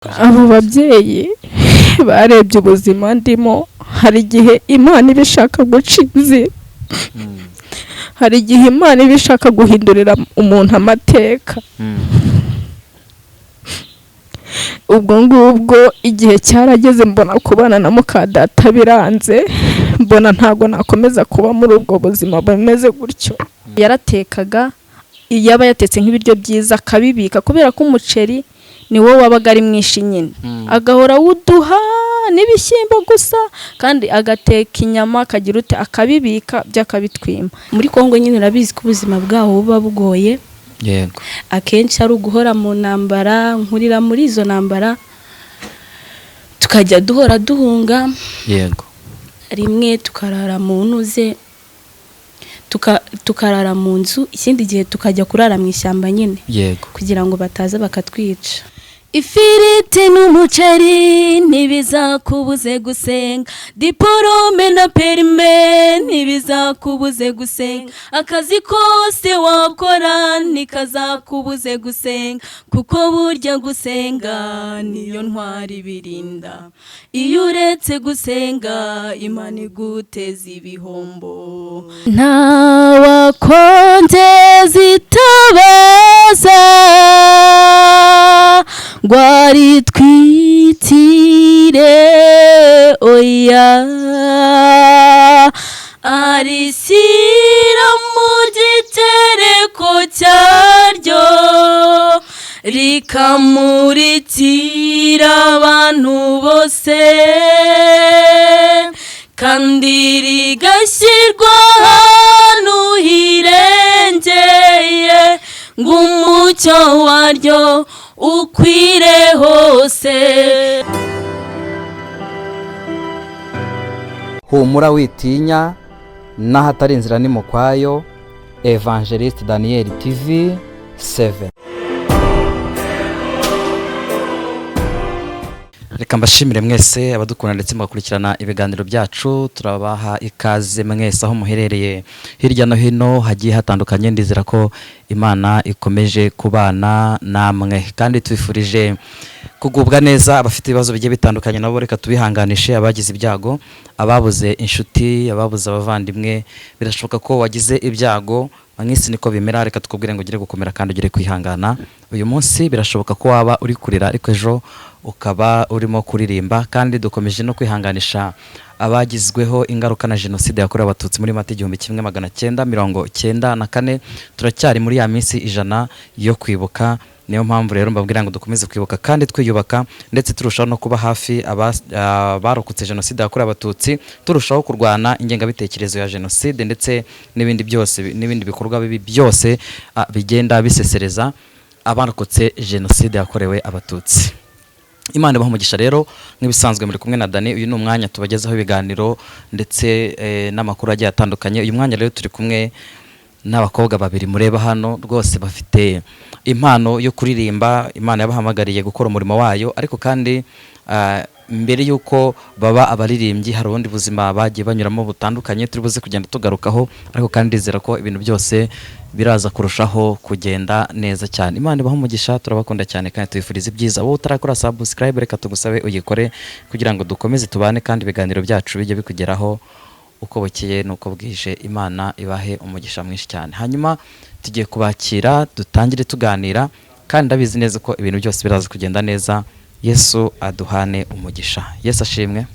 abo babyeyi barebye ubuzima ndimo, hari igihe Imana ibishaka guca inzira, hari igihe Imana ibishaka guhindurira umuntu amateka. Ubwo ngubwo igihe cyarageze mbona kubana na mukadata biranze, mbona ntago nakomeza kuba muri ubwo buzima bumeze gutyo. Yaratekaga, yaba yatetse nk'ibiryo byiza akabibika kubera ko umuceri ni wowe wabaga ari mwinshi nyine, agahora wuduha n'ibishyimbo gusa, kandi agateka inyama akagira ute akabibika byakabitwima. Muri Kongo nyine urabizi ko ubuzima bwaho buba bugoye, yego, akenshi ari uguhora mu ntambara, nkurira muri izo ntambara tukajya duhora duhunga, yego, rimwe tukarara mu ntuze, tukarara mu nzu, ikindi gihe tukajya kurara mu ishyamba nyine, yego, kugira ngo bataza bakatwica. Ifiriti n'umuceri ntibizakubuze gusenga, diporome na perime ntibizakubuze gusenga, akazi kose wakora ntikazakubuze gusenga, kuko burya gusenga niyo ntwari birinda. Iyo uretse gusenga Imana iguteza ibihombo. Ntawakonje zitabaza ngwari twitire oya, arishyira mu gitereko cyaryo rikamurikira abantu bose, kandi rigashyirwa ahantu hirengeye ngo umucyo waryo ukwire hose. humura witinya, n'ahatari inzira ni mu kwayo. Evangeliste Daniel TV 7. Reka mbashimire mwese abadukunda ndetse mugakurikirana ibiganiro byacu. Turabaha ikaze mwese aho muherereye hirya no hino hagiye hatandukanye. Ndizera ko Imana ikomeje kubana namwe, kandi twifurije kugubwa neza. Abafite ibibazo bigiye bitandukanye nabo reka tubihanganishe, abagize ibyago, ababuze inshuti, ababuze abavandimwe. Birashoboka ko wagize ibyago, mwisi niko bimera. Reka tukubwire ngo ugire gukomera kandi ugire kwihangana. Uyu munsi birashoboka ko waba uri kurira, ariko ejo ukaba urimo kuririmba. Kandi dukomeje no kwihanganisha abagizweho ingaruka na jenoside yakorewe abatutsi muri Mata 1994. Turacyari muri ya minsi 100 yo kwibuka. Niyo mpamvu rero mbabwira ngo dukomeze kwibuka kandi twiyubaka, ndetse turushaho no kuba hafi abarokotse jenoside yakorewe abatutsi, turushaho kurwana ingengabitekerezo ya jenoside ndetse n'ibindi byose, n'ibindi bikorwa bibi byose bigenda bisesereza abarokotse jenoside yakorewe abatutsi. Imana ibaha umugisha. Rero nk'ibisanzwe muri kumwe na Dani. Uyu ni umwanya tubagezaho ibiganiro ndetse n'amakuru agiye atandukanye. Uyu mwanya rero turi kumwe n'abakobwa babiri mureba hano, rwose bafite impano yo kuririmba. Imana yabahamagariye gukora umurimo wayo, ariko kandi mbere yuko baba abaririmbyi hari ubundi buzima bagiye banyuramo butandukanye, turi buze kugenda tugarukaho. Ariko kandi ndizera ko ibintu byose biraza kurushaho kugenda neza cyane. Imana ibaha umugisha, turabakunda cyane kandi tubifuriza ibyiza. Wowe utarakora subscribe reka tugusabe uyikore, kugira ngo dukomeze tubane kandi ibiganiro byacu bijye bikugeraho uko bukeye nuko bwije. Imana ibahe umugisha mwinshi cyane. Hanyuma tugiye kubakira, dutangire tuganira, kandi ndabizi neza ko ibintu byose biraza kugenda neza. Yesu aduhane umugisha. Yesu ashimwe.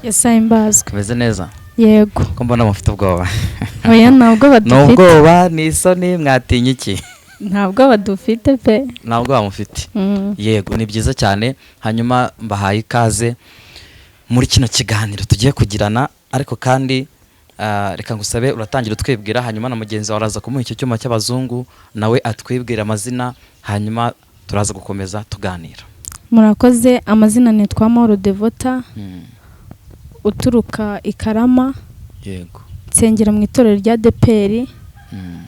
Yesu ahimbazwe. Meze neza? Yego. Ko mbona mufite ubwoba. Oya, ntabwo badufite. N'ubwoba ni isoni, mwatinya iki? Ntabwo badufite pe. Ntabwo bamufite. Yego, ni byiza cyane. Hanyuma mbahaye ikaze muri kino kiganiro tugiye kugirana, ariko kandi reka ngusabe uratangira utwibwira, hanyuma na mugenzi wawe araza kumuha icyo cyuma cy'abazungu nawe atwibwira amazina, hanyuma turaza gukomeza tuganira. Murakoze. Amazina nitwa Mahoro Devota, uturuka Ikarama. Yego. Nsengera mu itorero rya DPR.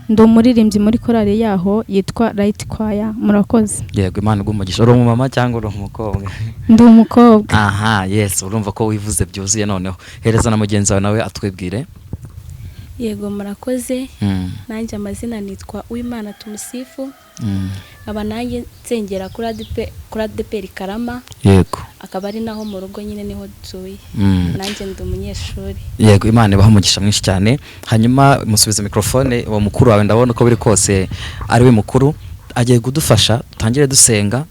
Ndi umuririmbyi muri korali yaho yitwa Light Choir. Murakoze. Yego, Imana igumugisha. Uri umumama cyangwa uri umukobwa? Ndi umukobwa. Aha, yes, urumva ko wivuze byuzuye. Noneho hereza na mugenzi wawe nawe atwibwire. Yego murakoze. Nanjye amazina nitwa Uwimana Tumusifu. Aba nanjye nsengera kuri ADEPR Karama. Yego. Akaba ari naho mu rugo nyine niho dutuye. Nanjye ndi umunyeshuri. Yego, Imana ibaha umugisha mwinshi cyane. Hanyuma musubize microphone uwo mukuru wawe, ndabona uko biri kose ari we mukuru, agiye kudufasha tangire dusenga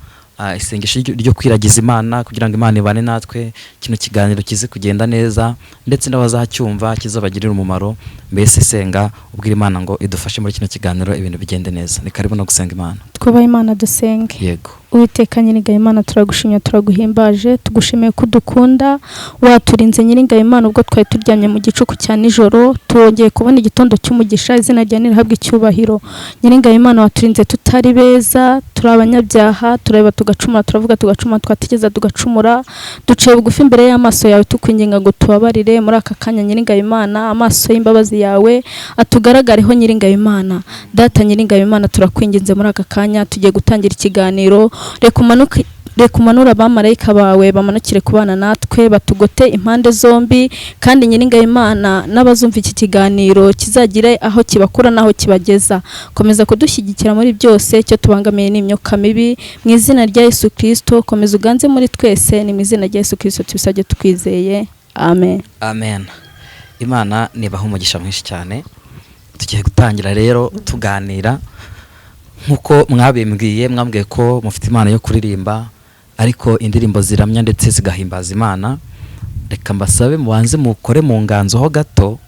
isengesho ryo kwiragiza Imana kugira ngo Imana ibane natwe, kino kiganiro kize kugenda neza ndetse n'abazacyumva kizabagirira umumaro. Mbese senga ubwira Imana ngo idufashe muri kino kiganiro ibintu bigende neza. Ni karibu no gusenga Imana. Twubaha Imana dusenge. Yego. Uwiteka Nyiringabe Imana, turagushimye turaguhimbaje, tugushimiye ko dukunda, waturinze Nyiringabe Imana ubwo twari turyamye mu gicuku cya nijoro, tugiye kubona igitondo cy'umugisha, izina rya nirihabwe icyubahiro. Nyiringabe Imana, waturinze tutari beza, turi abanyabyaha, tureba tugacumura, turavuga tugacumura, twategeza tugacumura, duciye bugufi imbere y'amaso yawe tukwinginga ngo tubabarire muri aka kanya. Nyiringabe Imana, amaso y'imbabazi yawe atugaragareho. Nyiringabe Imana, data Nyiringabe Imana, turakwinginze muri aka kanya tugiye gutangira ikiganiro, reka umanura abamarayika bawe bamanukire kubana natwe, batugote impande zombi, kandi Nyiringabe Imana n'abazumva iki kiganiro kizagire aho kibakura n'aho kibageza. Komeza kudushyigikira muri byose, cyo tubangamiye n'imyuka mibi, mu izina rya Yesu Kristo. Komeza uganze muri twese, ni mu izina rya Yesu Kristo tubisabye tukwizeye, amen. Amen. Imana nibaha umugisha mwinshi cyane. Tugiye gutangira rero tuganira nkuko mwabwiye ko mufite impano yo kuririmba, ariko indirimbo ziramya ndetse zigahimbaza Imana. Reka mbasabe mubanze mukore mu nganzo ho gato,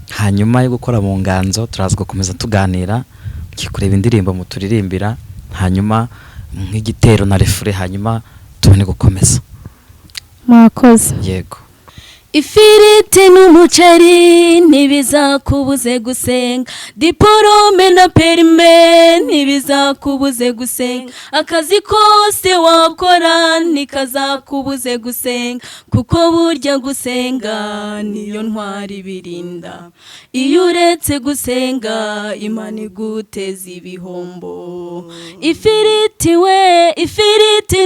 hanyuma yo gukora mu nganzo turaza gukomeza tuganira, kikureba indirimbo muturirimbira, hanyuma nk'igitero na refure, hanyuma tubone gukomeza. Mwakoze. Yego. Ifiriti n'umuceri ntibizakubuze gusenga, diporome na perime ntibizakubuze gusenga, akazi kose wakora ntikazakubuze gusenga, kuko burya gusenga niyo ntwari birinda. Iyo uretse gusenga Imana iguteza ibihombo. Ifiriti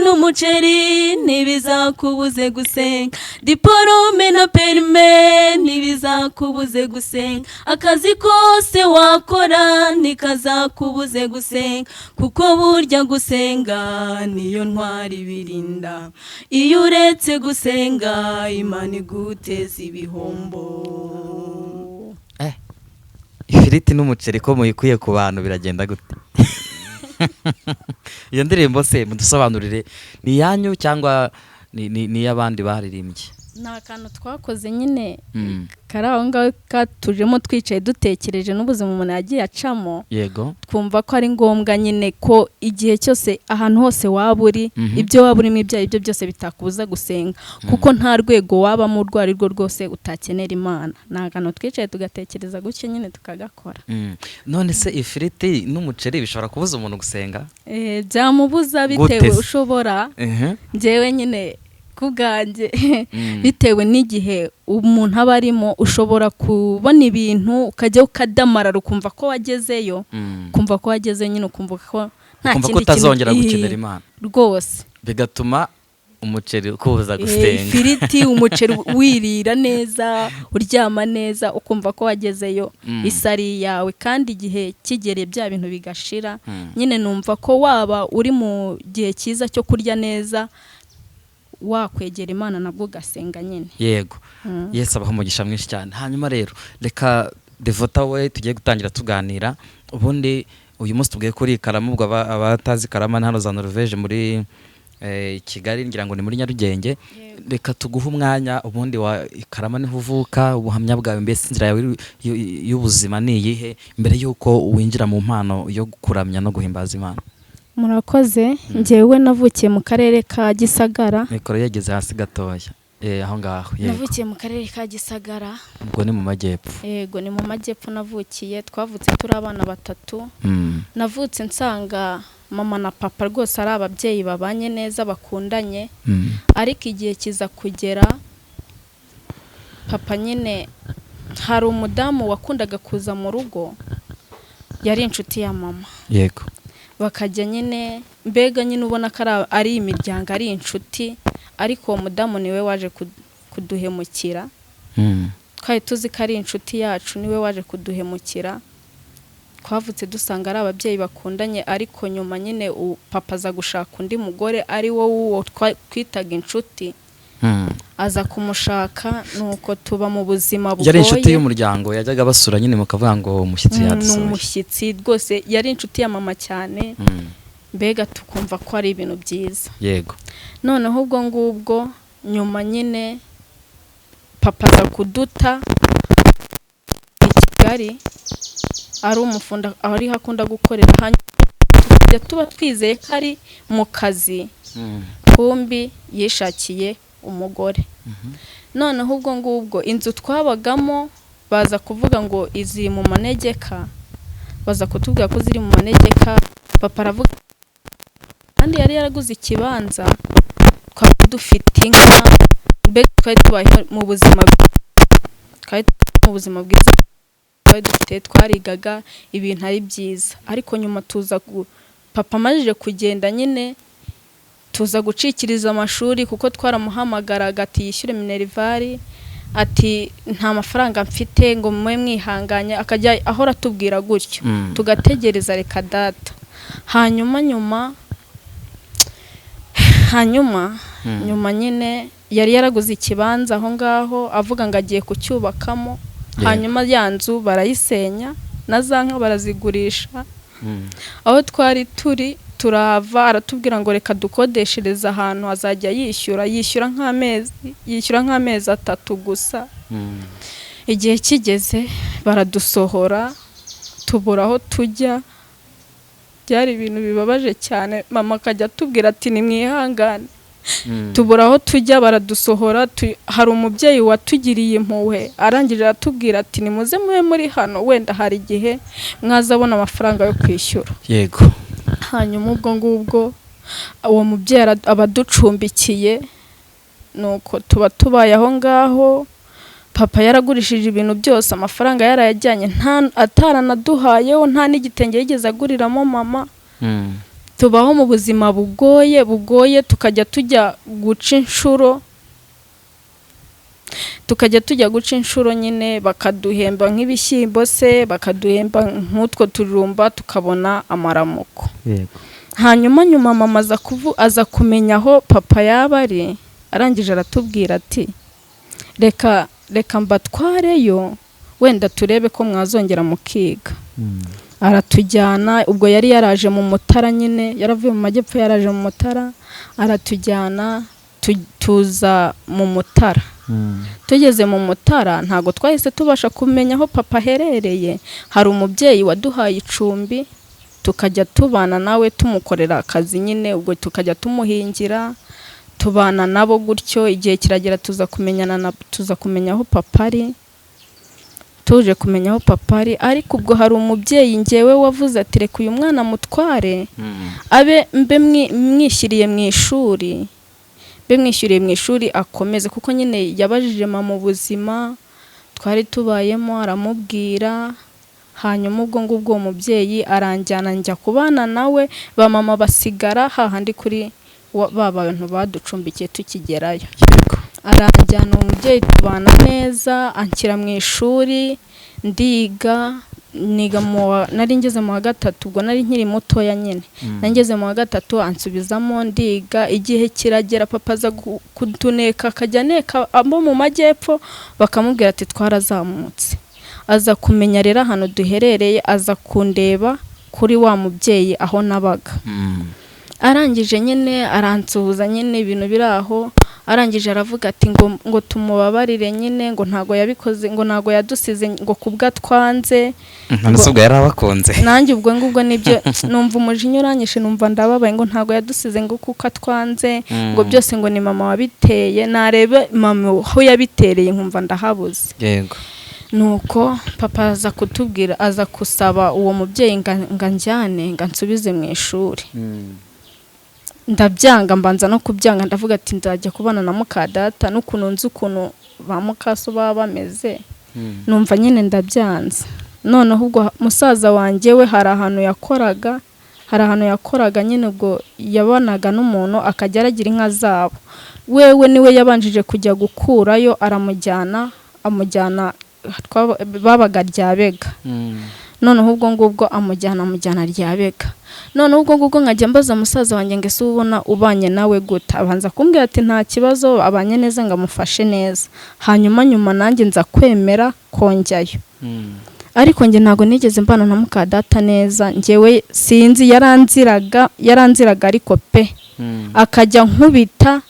n'umuceri ntibizakubuze gusenga, diporome na perime ntibizakubuze gusenga, akazi kose wakora ntikazakubuze gusenga, kuko burya gusenga niyo ntwari birinda. Iyo uretse gusenga Imana iguteza ibihombo. Ifiriti n'umuceri ko muyikuye ku bantu biragenda gute? Iyo ndirimbo se mudusobanurire, ni yanyu cyangwa ni y'abandi baririmbye? Nta kantu twakoze nyine kari aho ngaho katujemo twicaye dutekereje n'ubuzima umuntu yagiye acamo. Yego. Twumva ko ari ngombwa nyine ko igihe cyose ahantu hose waba uri, ibyo waba urimo ibyo byose bitakubuza gusenga, kuko nta rwego wabamo urwo ari rwo rwose utakenera Imana. Nta kantu twicaye tugatekereza gutyo nyine tukagakora. None se ifiriti n'umuceri bishobora kubuza umuntu gusenga? Byamubuza bitewe ushobora. Njyewe nyine kubwanjye bitewe n'igihe umuntu aba arimo, ushobora kubona ibintu ukajya ukadamarara ukumva ko wagezeyo, kumva ko wageze nyine ukumva ko nta kindi kintu utazongera gukenera Imana rwose, bigatuma umuceri ukubuza gusenga. Ifiriti umuceri wirira neza, uryama neza, ukumva ko wagezeyo isari yawe, kandi igihe kigereye bya bintu bigashira. Nyine numva ko waba uri mu gihe cyiza cyo kurya neza, wakwegera Imana nabwo ugasenga nyine. Yego. Yesu abaho umugisha mwinshi cyane. Hanyuma rero reka Devota we tugiye gutangira tuganira. Ubundi uyu munsi tubwiye kuri Karama, ubwo abatazi Karama hano za Norvège muri Kigali, ngira ngo ni muri Nyarugenge. Reka tuguhe umwanya, ubundi wa Karama niho uvuka, ubuhamya bwawe, mbese inzira yawe y'ubuzima ni iyihe mbere yuko winjira mu mpano yo kuramya no guhimbaza Imana? Murakoze. Njyewe navukiye mu karere ka Gisagara. Mikoro yageze hasi gatoya. Aho ngaho. Navukiye mu karere ka Gisagara. Ubwo ni mu majyepfo. Yego, ni mu majyepfo navukiye. Twavutse turi abana 3. Navutse nsanga mama na papa rwose ari ababyeyi babanye neza, bakundanye. Ariko igihe kiza kugera, papa nyine hari umudamu wakundaga kuza mu rugo, yari inshuti ya mama. Yego. Bakajya nyine, mbega nyine ubona ko ari imiryango, ari inshuti, ariko uwo mudamu niwe waje kuduhemukira. twari tuzi ko ari inshuti yacu niwe waje kuduhemukira. Twavutse dusanga ari ababyeyi bakundanye, ariko nyuma nyine papa aza gushaka undi mugore ari wo twitaga inshuti. Aza kumushaka, nuko tuba mu buzima bugoye. Yari inshuti y'umuryango, yajyaga basura nyine mukavuga ngo umushyitsi yadusuye. Umushyitsi rwose, yari inshuti ya mama cyane. Mbega tukumva ko ari ibintu byiza. Yego. Noneho ubwo ngubwo nyuma nyine papa aza kuduta i Kigali, ari umufunda ari hakunda gukorera, hanyuma tuba twizeye ko ari mu kazi. Kumbi yishakiye umugore. Noneho ubwo ngubwo inzu twabagamo baza kuvuga ngo izi mu manegeka, baza kutubwira ko ziri mu manegeka. Papa aravuga kandi yari yaraguze ikibanza, twari dufite inka, mbega twari tubaye mu buzima bwiza, twari dufite, twarigaga ibintu ari byiza. Ariko nyuma tuza papa amajije kugenda nyine tuza gucikiriza amashuri, kuko twaramuhamagaraga ati yishyure minervari, ati nta mafaranga mfite ngo mwe mwihanganye, akajya ahora tubwira gutyo. Tugategereza reka data. Hanyuma nyine yari yaraguze ikibanza aho ngaho, avuga ngo agiye kucyubakamo. Hanyuma ya nzu barayisenya, na za nka barazigurisha. Aho twari turi turava, aratubwira ngo reka dukodeshereza ahantu azajya yishyura nk'amezi 3 gusa. Igihe kigeze baradusohora, tubura aho tujya. Byari ibintu bibabaje cyane. Mama akajya atubwira ati nimwihangane. Tubura aho tujya, baradusohora. Hari umubyeyi watugiriye impuhwe, arangije aratubwira ati nimuze mube muri hano, wenda hari igihe mwazabona amafaranga yo kwishyura. Yego. Hanyuma ubwo ngubwo uwo mubyeyi abaducumbikiye, nuko tuba tubaye aho ngaho. Papa yaragurishije ibintu byose, amafaranga yarayajyanye, ataranaduhayeho, nta n'igitenge yigeze aguriramo mama. Tubaho mu buzima bugoye, tukajya tujya guca inshuro nyine, bakaduhemba nk'ibishyimbo se, bakaduhemba nk'utwo turumba, tukabona amaramuko. Hanyuma mama aza kumenya aho papa yaba ari, arangije aratubwira ati reka mbatwareyo, wenda turebe ko mwazongera mukiga. Aratujyana, ubwo yari yaraje mu Mutara nyine, yaravuye mu Majyepfo yaraje mu Mutara, aratujyana tuza mu Mutara. Tugeze mu Mutara ntago twahise tubasha kumenya aho papa aherereye. Hari umubyeyi waduhaye icumbi, tukajya tubana nawe, tumukorera akazi nyine, ubwo tukajya tumuhingira, tubana nabo gutyo. Igihe kiragera tuza kumenya aho papa ari. Tuje kumenya aho papa ari, ariko ubwo hari umubyeyi ngewe wavuze ati reka uyu mwana mutware, abe mwishyiriye mu ishuri, akomeze, kuko nyine yabajije mama ubuzima twari tubayemo, aramubwira. Hanyuma ubwo ngubwo uwo mubyeyi aranjyana, njya kubana nawe, ba mama basigara hahandi kuri ba bantu baducumbikiye tukigerayo. Aranjyana umubyeyi, tubana neza, anshyira mu ishuri, nari ngeze mu wa 3, ubwo nari nkiri mutoya nyine. Nangeze mu wa 3 ansubizamo ndiga. Igihe kiragera papa aza kutuneka, akajya neka abo mu Majyepfo, bakamubwira ati twarazamutse. Aza kumenya rero ahantu duherereye, aza kundeba kuri wa mubyeyi aho nabaga. Arangije nyine aransuhuza nyine ibintu biraho. Arangije aravuga ati ngo tumubabarire nyine, ngo ntago yabikoze, ngo ntago yadusize, ngo kubwa twanze. Ntabwo yarabakunze. Nanjye ubwo ngubwo nibyo numva umujinya uranyishe, numva ndababaye, ngo ntago yadusize, ngo kuko twanze, ngo byose ngo ni mama wabiteye. Narebe mama aho yabitereye nkumva ndahabuze. Yego. Nuko papa aza kutubwira, aza kusaba uwo mubyeyi nganjyane, ngansubize mu ishuri. Ndabyanga, mbanza no kubyanga, ndavuga ati ndajya kubana na mukadata, n'ukuntu nzi ukuntu ba mukaso baba bameze. Numva nyine ndabyanze. Noneho ubwo musaza wanjye we hari ahantu yakoraga nyine, ubwo yabonaga n'umuntu akajya aragira inka zabo. Wewe niwe yabanjije kujya gukurayo, aramujyana amujyana babaga Ryabega. Noneho ubwo ngubwo amujyana Ryabega. Noneho ubwo ngubwo nkajya mbaza musaza wanjye ngo ese ubona ubanye nawe gute, abanza kumbwira ati nta kibazo, abanye neza, ngo amufashe neza. Hanyuma nyuma nanjye nza kwemera konjyayo. Ariko njye ntago nigeze mbana na muka data neza, njyewe sinzi, yaranziraga ariko pe akajya nkubita,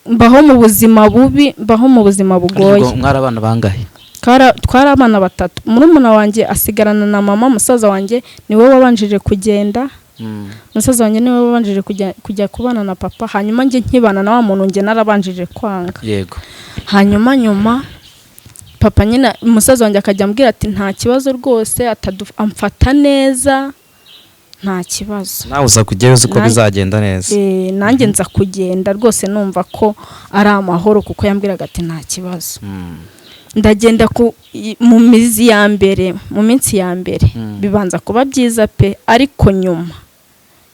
mbaho mu buzima bubi, mbaho mu buzima bugoye. Mwari abana bangahe? Twari abana 3. Murumuna wanjye asigarana na mama, musaza wanjye niwe wabanjije kugenda. Musaza wanjye niwe wabanjije kujya kubana na papa, hanyuma njye nkibana na wa muntu njye narabanjije kwanga. Yego. Hanyuma nyuma papa nyina musaza wanjye akajya ambwira ati nta kibazo rwose, amfata neza, nta kibazo. Nawe uza kujyayo uzi ko bizagenda neza? Nanjye nza kugenda rwose numva ko ari amahoro, kuko yambwiraga ati nta kibazo. Ndagenda mu minsi ya mbere bibanza kuba byiza pe, ariko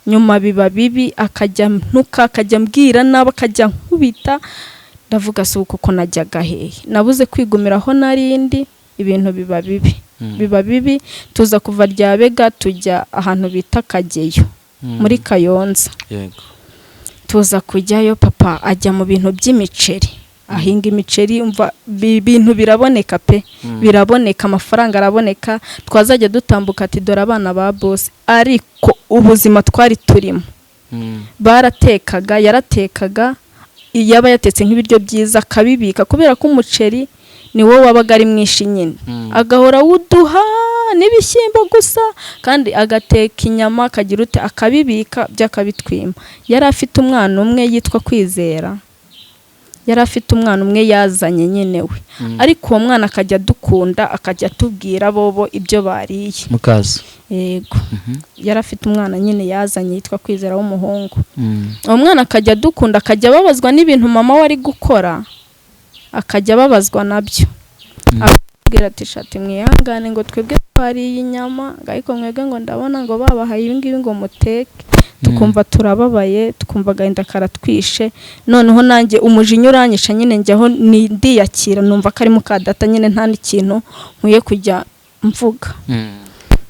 nyuma biba bibi, akajya mbwira nawe, akajya nkubita. Ndavuga se uko najyaga hehe, nabuze kwigumiraho narindi, ibintu biba bibi. Tuza kuva Ryabega tujya ahantu bita Kageyo muri Kayonza. Yego. Tuza kujyayo, papa ajya mu bintu by'imiceri, ahinga imiceri, umva ibintu biraboneka pe, biraboneka, amafaranga araboneka. Twazajya dutambuka ati dore abana ba boss, ariko ubuzima twari turimo. Yaratekaga, yaba yatetse nk'ibiryo byiza akabibika, kubera ko umuceri ni wo wabaga ari mwinshi nyine. Agahora wuduha n'ibishyimbo gusa, kandi agateka inyama, akagira ute, akabibika byakabitwima. Yari afite umwana umwe yitwa Kwizera, yari afite umwana umwe yazanye nyine we. Ariko uwo mwana akajya dukunda, akajya atubwira bobo ibyo bariye. Mukaza? Yego. Yari afite umwana nyine yazanye yitwa Kwizera w'umuhungu. Uwo mwana akajya dukunda, akajya babazwa n'ibintu mama wari gukora, akajya babazwa nabyo. Akabwira ati shati mwihangane ngo twebwe twariye inyama, ariko mwebwe ngo ndabona ngo babahaye ibi ngibi ngo muteke. Tukumva turababaye, tukumva agahinda karatwishe. Noneho nanjye umujinya uranyisha nyine, njyaho ndiyakira, numva ko ari muka data nyine, nta n'ikintu nkwiye kujya mvuga.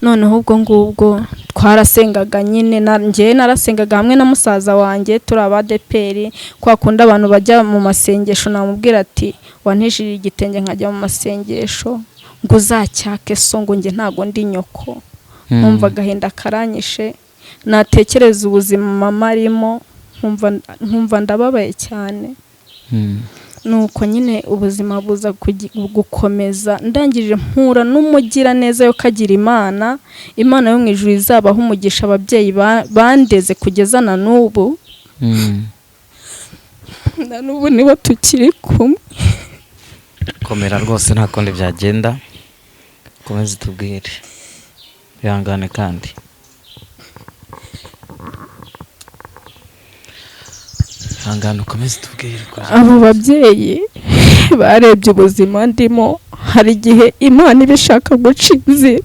Noneho ubwo ngubwo twarasengaga nyine, njye narasengaga hamwe na musaza wanjye, turi abadeperi. Kwa kundi abantu bajya mu masengesho, namubwira ati wantishije igitenge nkajya mu masengesho, ngo uzacyake so, ngo njye ntago ndi nyoko. Numva agahinda karanyishe, natekereza ubuzima mama arimo, nkumva ndababaye cyane. Nuko nyine ubuzima buza gukomeza. Ndangije mpura n'umugira neza yo kagira Imana yo mu ijuru izabaho umugisha ababyeyi bandeze kugeza na n'ubu. Na n'ubu nibo tukiri kumwe. Komera rwose, nta kundi byagenda, komeza tubwire, bihangane kandi. Abo babyeyi barebye ubuzima ndimo, hari igihe Imana ibishaka guca inzira,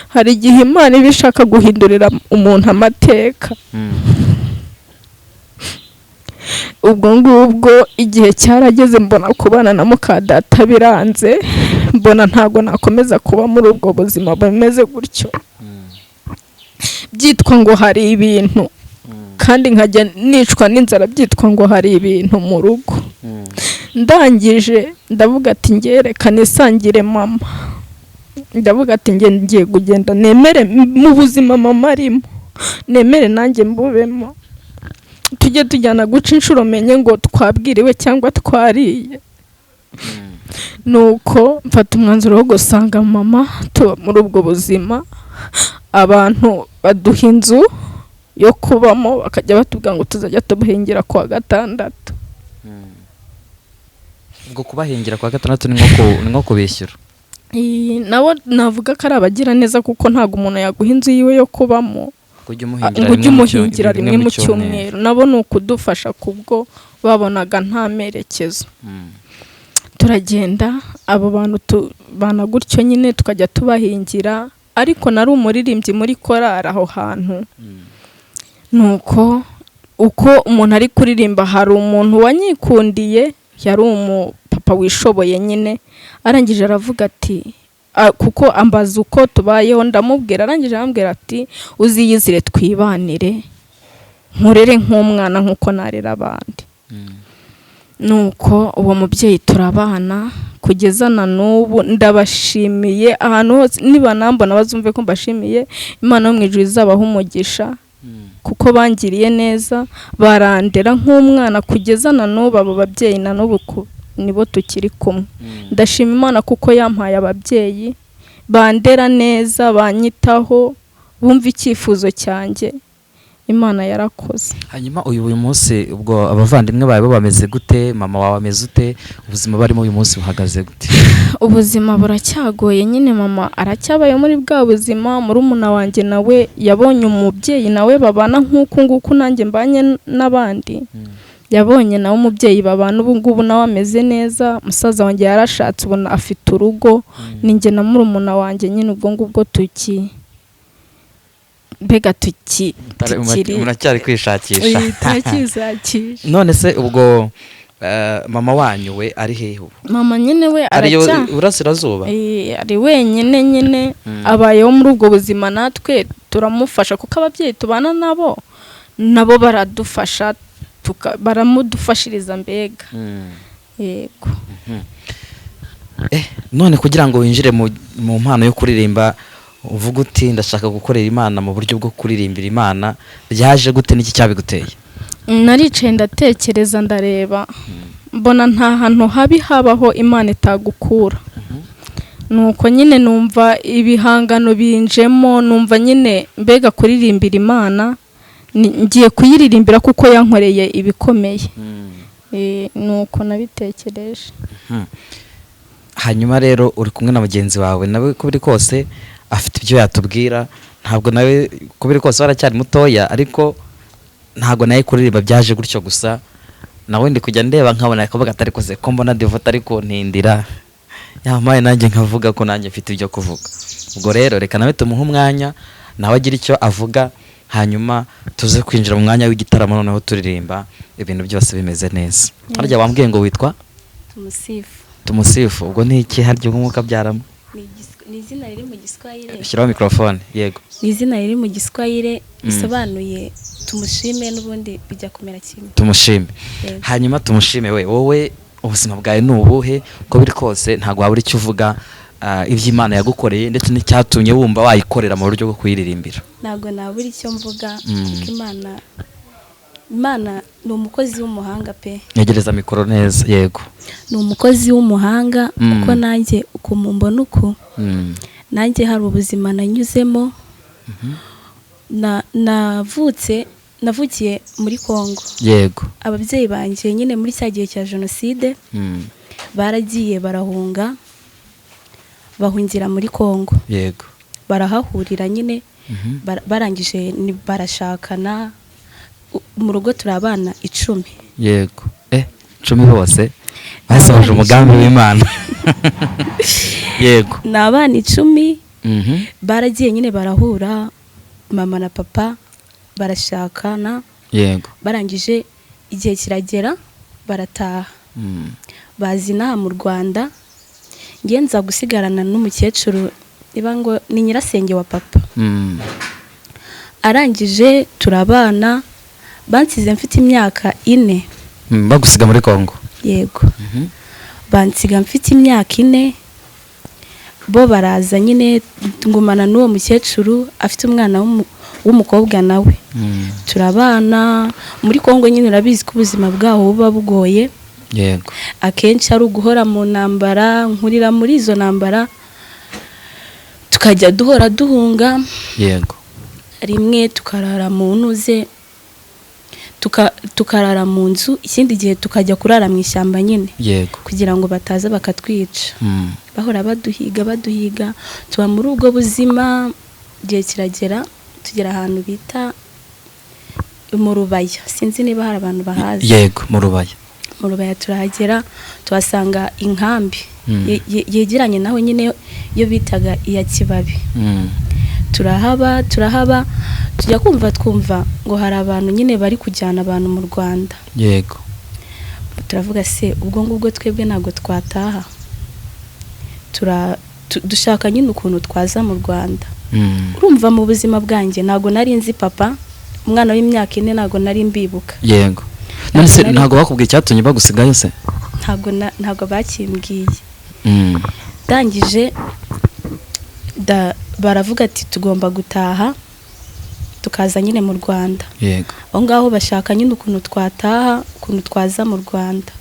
hari igihe Imana ibishaka guhindurira umuntu amateka. Ubwo ngubwo igihe cyarageze, mbona kubana na muka data biranze, mbona ntago nakomeza kuba muri ubwo buzima bumeze gutyo. Byitwa ngo hari ibintu, kandi nkajya nicwa n'inzara, byitwa ngo hari ibintu mu rugo. Ndangije ndavuga ati ngereka nisangire mama, ndavuga ati ngiye kugenda nemere mu buzima mama arimo, nemere nanjye mbubemo, tujye tujyana guca inshuro menye ngo twabwiriwe cyangwa twariye. Nuko mfata umwanzuro wo gusanga mama, tuba muri ubwo buzima. Abantu baduha inzu yo kubamo, bakajya batubwira ngo tuzajya tubuhingira kwa gatandatu. Ubwo kubahingira kwa gatandatu ni nko kubishyura? Nabo navuga ko ari abagira neza, kuko ntago umuntu yaguha inzu yiwe yo kubamo ngo ujye umuhingira rimwe mu cyumweru. Nabo ni ukudufasha, kubwo babonaga nta merekezo. Turagenda, abo bantu tubana gutyo nyine, tukajya tubahingira. Ariko nari umuririmbyi muri korari aho hantu. Nuko uko umuntu ari kuririmba, hari umuntu wanyikundiye, yari umupapa papa wishoboye nyine, arangije aravuga ati kuko ambaza uko tubayeho, ndamubwira, arangije arambwira ati uziyizire twibanire nkurere nk'umwana nk'uko narera abandi. Nuko uwo mubyeyi turabana kugeza na n'ubu. Ndabashimiye ahantu hose, niba nambona bazumve ko mbashimiye, Imana yo mu ijuru izabaha umugisha kuko bangiriye neza, barandera nk'umwana kugeza na n'ubu. Abo babyeyi na n'ubu nibo tukiri kumwe. Ndashima Imana kuko yampaye ababyeyi bandera neza, banyitaho, bumva icyifuzo cyanjye. Imana yarakoze. Hanyuma uyu munsi ubwo abavandimwe bawe bameze gute, mama wawe ameze ute, ubuzima barimo uyu munsi buhagaze gute? Ubuzima buracyagoye nyine, mama aracyabaye muri bwa buzima. Murumuna wanjye nawe yabonye umubyeyi nawe babana nk'uku nguku nanjye mbanye n'abandi, yabonye nawe umubyeyi babana ubu ngubu nawe ameze neza. Musaza wanjye yarashatse ubona afite urugo, ninjye na murumuna wanjye nyine ubwo ngubwo mbega muracyari kwishakisha. turakizakisha. None se ubwo mama wanyu we ari hehe ubu? Mama nyine we Burasirazuba? Ari wenyine nyine, abayeho muri ubwo buzima, natwe turamufasha kuko ababyeyi tubana nabo baradufasha, baramudufashiriza mbega. Yego. None kugira ngo winjire mu mpano yo kuririmba, uvuga uti ndashaka gukorera Imana mu buryo bwo kuririmbira Imana, byaje gute, n'iki cyabiguteye? Naricaye ndatekereza, ndareba, mbona nta hantu habi habaho Imana itagukura. Nuko nyine numva ibihangano binjemo, numva nyine mbega kuririmbira Imana ngiye kuyiririmbira kuko yankoreye ibikomeye. Nuko nabitekereje. Hanyuma rero uri kumwe na mugenzi wawe, nawe uko biri kose afite ibyo yatubwira. Ntabwo nawe uko biri kose waracyari mutoya, ariko ntabwo nawe kuririmba byaje gutyo gusa. Nawe ndi kujya ndeba nkabona akavuga atari koze ko mbona Devota ariko ntindira yamaye nanjye nkavuga ko nanjye mfite ibyo kuvuga. Ubwo rero reka nawe tumuhe umwanya nawe agira icyo avuga, hanyuma tuze kwinjira mu mwanya w'igitaramo noneho turirimba ibintu byose bimeze neza. Harya wambwiye ngo witwa Tumusifu? Ubwo ni iki harya umwuka byaramo? Ni izina riri mu Giswahili. Shyiraho mikrofone. Yego. Ni izina riri mu Giswahili bisobanuye tumushime, n'ubundi bijya kumera kimwe. Tumushime. Hanyuma tumushime wowe ubuzima bwawe ni ubuhe? Uko biri kose ntabwo wabura icyo uvuga iby'Imana yagukoreye ndetse n'icyatumye wumva wayikorera mu buryo bwo kuyiririmbira. Ntabwo nabura icyo mvuga kuko Imana ni umukozi w'umuhanga pe. Yegereza mikoro neza. Yego. Ni umukozi w'umuhanga uko nanjye uko mumbona uko nanjye hari ubuzima nanyuzemo. Navukiye muri Kongo. Yego. Ababyeyi banjye nyine muri cya gihe cya Jenoside baragiye barahunga, bahungira muri Kongo. Yego. Barahahurira nyine, barangije barashakana. Mu rugo turi abana 10. Yego. 10 bose basohoje umugambi w'Imana. Yego. Ni abana 10 baragiye nyine barahura, mama na papa barashakana. Yego. Barangije igihe kiragera barataha. Bazina mu Rwanda, ngenza gusigarana n'umukecuru niba ngo ni nyirasenge wa papa. Arangije turabana, bansize mfite imyaka 4. Bagusiga muri Kongo? Yego. Bansiga mfite imyaka 4, bo baraza nyine ngumana n'uwo mukecuru afite umwana w'umukobwa nawe. Turabana muri Kongo nyine, urabizi ko ubuzima bwaho buba bugoye. Yego. Akenshi ari uguhora mu ntambara, nkurira muri izo ntambara, tukajya duhora duhunga. Yego. Rimwe tukarara mu ntuze, tukarara mu nzu, ikindi gihe tukajya kurara mu ishyamba nyine. Yego. Kugira ngo bataza bakatwica. Bahora baduhiga, tuba muri ubwo buzima. Igihe kiragera tugera ahantu bita mu Rubaya, sinzi niba hari abantu bahazi. Yego. Mu Rubaya turahagera, tuhasanga inkambi yegeranye naho nyine yo bitaga iya Kibabi. Turahaba tujya twumva ngo hari abantu nyine bari kujyana abantu mu Rwanda. Yego. turavuga se ubwo ngubwo twebwe ntabwo twataha dushaka nyine ukuntu twaza mu Rwanda. Urumva mu buzima bwanjye ntabwo nari nzi papa, umwana w'imyaka 4 ntabwo nari mbibuka. Yego. Nonese ntabwo bakubwiye cyatumye bagusigayo se? Ntabwo bakimbwiye. Dangije baravuga ati tugomba gutaha tukaza nyine mu Rwanda. Yego. Aho ngaho bashaka nyine ukuntu twataha, ukuntu twaza mu Rwanda.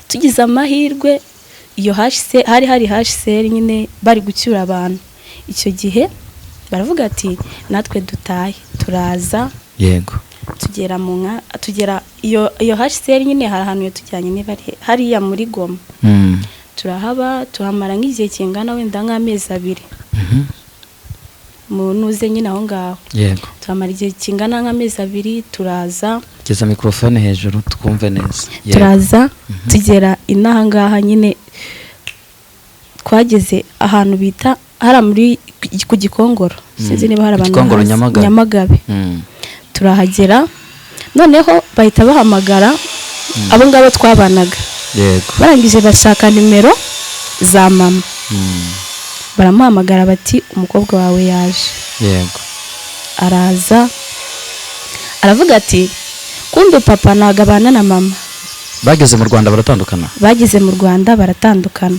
Tugize amahirwe iyo hari HCR nyine bari gucyura abantu. Icyo gihe baravuga ati natwe dutahe turaza. Yego. Tugera iyo HCR nyine hari ahantu yatujyanye niba hariya muri Goma. Turahaba tuhamara nk'igihe kingana wenda nk'amezi 2. Munuze nyine aho ngaho. Yego. Tuhamara igihe kingana nk'amezi 2 turaza. Geza microphone hejuru twumve neza. Turaza tugera inaha ngaha nyine twageze ahantu bita hari muri ku Gikongoro. Sinzi niba hari abantu Nyamagabe. Turahagera noneho bahita bahamagara abo ngabo twabanaga. Yego. Barangije bashaka nimero za mama. Baramuhamagara bati umukobwa wawe yaje. Yego. Araza aravuga ati kumbe papa nagabana na mama. Bageze mu Rwanda baratandukana. Bageze mu Rwanda baratandukana.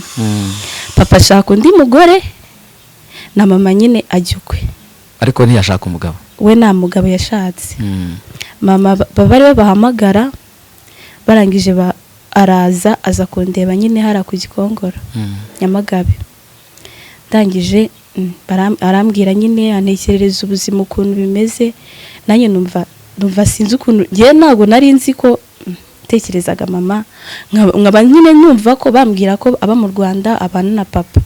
Papa ashaka undi mugore na mama nyine ajyukwe. Ariko ntiyashaka umugabo. We nta mugabo yashatse. Mama bari babahamagara barangije araza aza kundeba nyine hara ku Gikongoro. Nyamagabe. Ndangije arambwira nyine anekerereza ubuzima ukuntu bimeze, nanjye numva sinzi ukuntu ngiye ntago nari nzi ko tekerezaga mama nkaba nyine nyumva ko bambwira ko aba mu Rwanda abana na papa.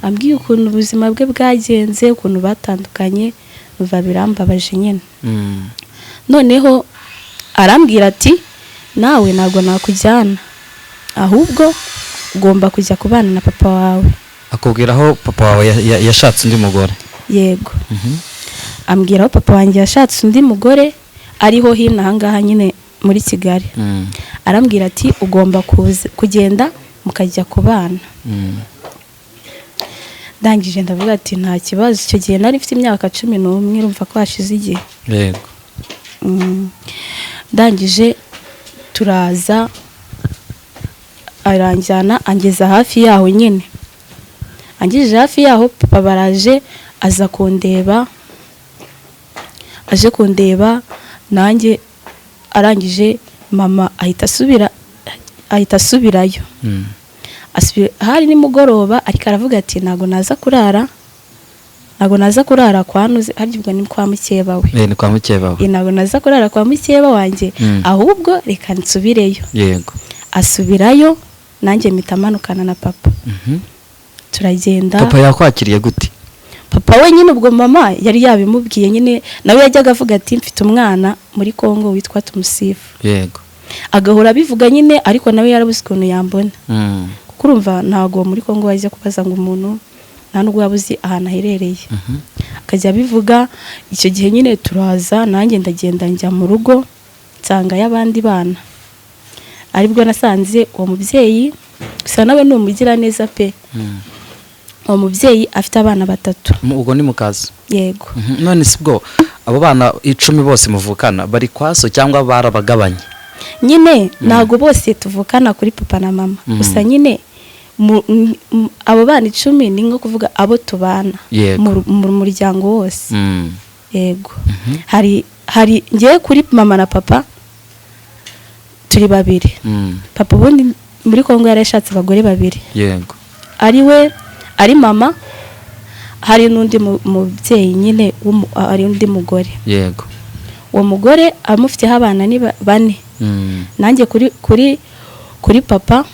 Ambwiye ukuntu ubuzima bwe bwagenze, ukuntu batandukanye, numva birambabaje nyine. Noneho arambwira ati nawe ntago nakujyana, ahubwo ugomba kujya kubana na papa wawe. Akubwira aho papa wawe yashatse undi mugore? Yego. Ambwira aho papa wanjye yashatse undi mugore ariho hino ahangaha nyine muri Kigali. Arambwira ati ugomba kugenda mukajya kubana. Ndangije ndavuga ati nta kibazo. Icyo gihe nari mfite imyaka 11 urumva ko hashize igihe. Yego. Ndangije turaza aranjyana angeza hafi yaho nyine. Angije hafi yaho papa baraje aza kundeba. Aje kundeba nanjye arangije mama ahita asubirayo. Hari nimugoroba ariko aravuga ati nago naza kurara kwa nuze haribwo ni kwa mukeba we. Ni kwa mukeba we. Nago naza kurara kwa mukeba wanjye ahubwo reka nsubireyo. Yego. Asubirayo nanjye mitamanukana na papa. Turagenda. Papa yakwakiriye gute? Papa we nyine ubwo mama yari yabimubwiye nyine nawe yajyaga avuga ati mfite umwana muri Kongo witwa Tumusifu. Yego. Agahora bivuga nyine ariko nawe yarabuze ukuntu yambona. Kuko urumva ntago muri Kongo wajya kubaza ngo umuntu nta nubwo yabuze ahantu aherereye. Akajya bivuga icyo gihe nyine turaza nanjye ndagenda njya mu rugo nsanga y'abandi bana. Aribwo nasanze uwo mubyeyi gusa nawe ni umugira neza pe. Uwo mubyeyi afite abana 3. Ubwo ni mukazi? Yego. None sibwo abo bana 10 bose muvukana bari kwaso cyangwa barabagabanye? Nyine nago bose tuvukana kuri papa na mama. Gusa nyine abo bana 10 ni nko kuvuga abo tubana mu muryango wose. Yego. Hari ngiye kuri mama na papa turi 2. Papa ubundi muri Kongo yarashatse abagore 2. Yego. Ari we ari mama hari n'undi mubyeyi nyine ari undi mugore. Yego. Uwo mugore amufiteho abana ni 4. Nanjye kuri papa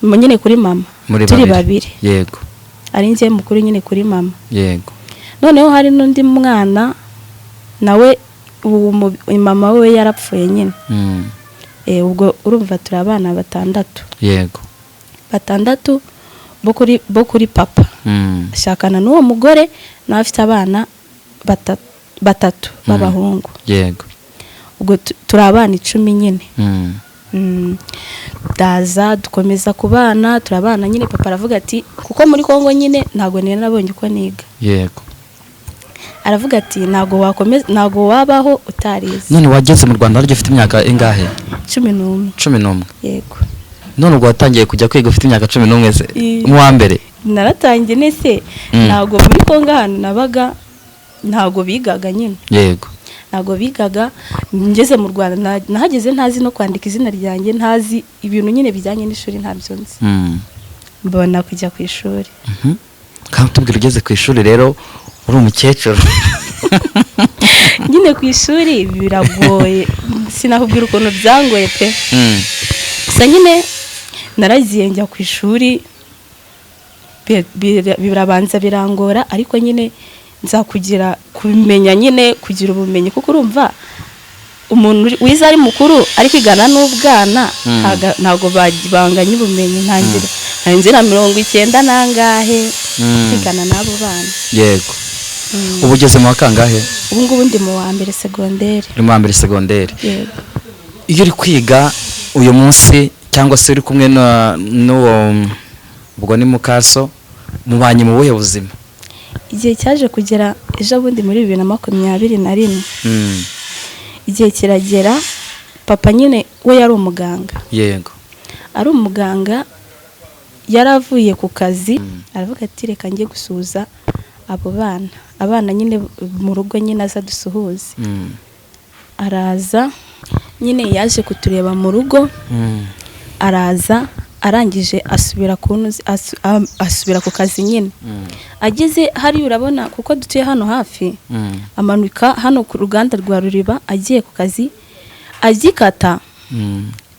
nyine kuri mama turi 2. Yego. Ari ngiye mukuru nyine kuri mama. Yego. Noneho hari n'undi mwana nawe mama we yarapfuye nyine. Ubwo urumva turi abana 6. Yego. 6 bo kuri papa. Ashakana n'uwo mugore nawe afite abana 3 b'abahungu. Yego. Ubwo turi abana 10 nyine. ndaza dukomeza kubana turabana nyine papa aravuga ati kuko muri Kongo nyine ntago nari nabonye uko niga yego aravuga ati ntago wabaho utarize. none wageze mu Rwanda haryo ufite imyaka ingahe? 11. Yego. None ubwo watangiye kujya kwiga ufite imyaka 11 se mu wa mbere? Naratangiye nese ntago muri Kongo hano nabaga ntago bigaga nyine. Yego. Ntago bigaga ngeze mu Rwanda nahageze ntazi no kwandika izina ryanjye ntazi ibintu nyine bijyanye n'ishuri ntabyo nzi. Mbona kujya ku ishuri. Kandi tubwira ugeze ku ishuri rero uri umukecuru. Nyine ku ishuri biragoye sinakubwira ukuntu byangoye pe. Gusa nyine naragiye njya ku ishuri birabanza birangora ariko nyine nzakugira kumenya nyine kugira ubumenyi kuko urumva umuntu wiza ari mukuru ari kwigana n'ubwana ntago banganya ubumenyi ntangira 90 nangahe kwigana n'abo bana. Yego. Ubu ugeze mu wa kangahe? Ubu ngubu ndi mu wa mbere segonderi. Uri mu wa mbere segonderi. Yego. Iyo uri kwiga uyu munsi cyangwa se uri kumwe n'uwo ubwo ni mukaso mubanye mu buhe buzima? Igihe cyaje kugera ejo bundi muri 2021 igihe kiragera papa nyine we yari umuganga. Yego. Ari umuganga yaravuye ku kazi aravuga ati reka ngiye gusuhuza abo abana nyine mu rugo nyine aza dusuhuze. Araza nyine yaje kutureba mu rugo araza arangije asubira ku kazi nyine. Ageze hari urabona kuko dutuye hano hafi amanuka hano ku ruganda rwa Ruriba agiye ku kazi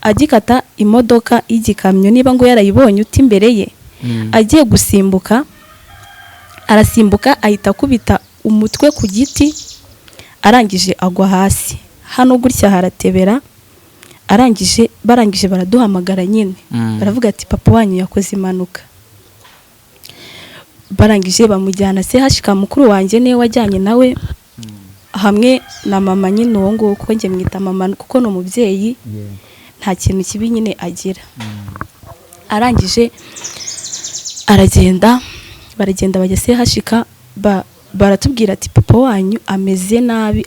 agikata imodoka y'igikamyo niba ngo yarayibonye uti imbere ye agiye gusimbuka arasimbuka ahita kubita umutwe ku giti arangije agwa hasi hano gutya haratebera barangije baraduhamagara nyine baravuga ati papa wanyu yakoze impanuka. Barangije bamujyana se hashika mukuru wanjye niwe wajyanye nawe hamwe na mama nyine uwo ngo kuko nge mwita mama kuko no mubyeyi nta kintu kibi nyine agira. Arangije baragenda bajya se hashika baratubwira ati papa wanyu ameze nabi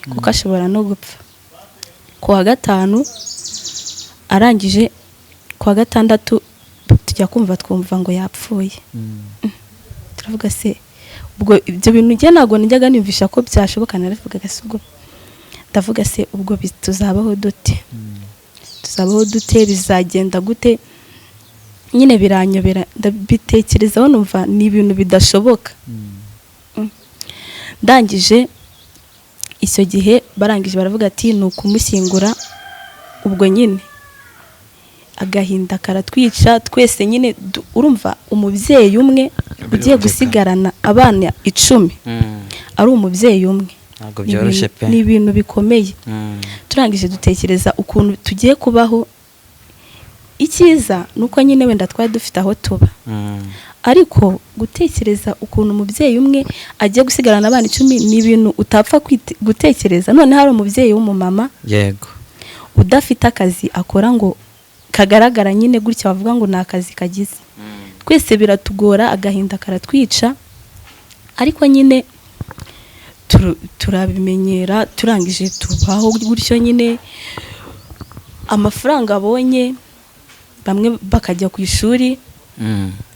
kuko ashobora no gupfa. Kuwa gatanu arangije kuwa gatandatu tujya twumva ngo yapfuye. Turavuga se ubwo ibyo bintu njye ntago njyaga nimvisha ko byashoboka naravugaga se ubwo ndavuga se ubwo tuzabaho dute bizagenda gute nyine biranyobera ndabitekerezaho numva ni ibintu bidashoboka. Ndangije icyo gihe barangije baravuga ati ni ukumushyingura ubwo nyine agahinda karatwica twese nyine urumva umubyeyi umwe ugiye gusigarana abana 10 ari umubyeyi umwe ntabwo byoroshye pe ni ibintu bikomeye. Turangije dutekereza ukuntu tugiye kubaho icyiza nuko nyine wenda twari dufite aho tuba ariko gutekereza ukuntu umubyeyi umwe agiye gusigarana abana 10 ni ibintu utapfa gutekereza. None hari umubyeyi w'umumama yego udafite akazi akora ngo kagaragara nyine gutya bavuga ngo na akazi kagize. Twese biratugora agahinda karatwica ariko nyine turabimenyera turangije tubaho gutyo nyine amafaranga abonye bamwe bakajya ku ishuri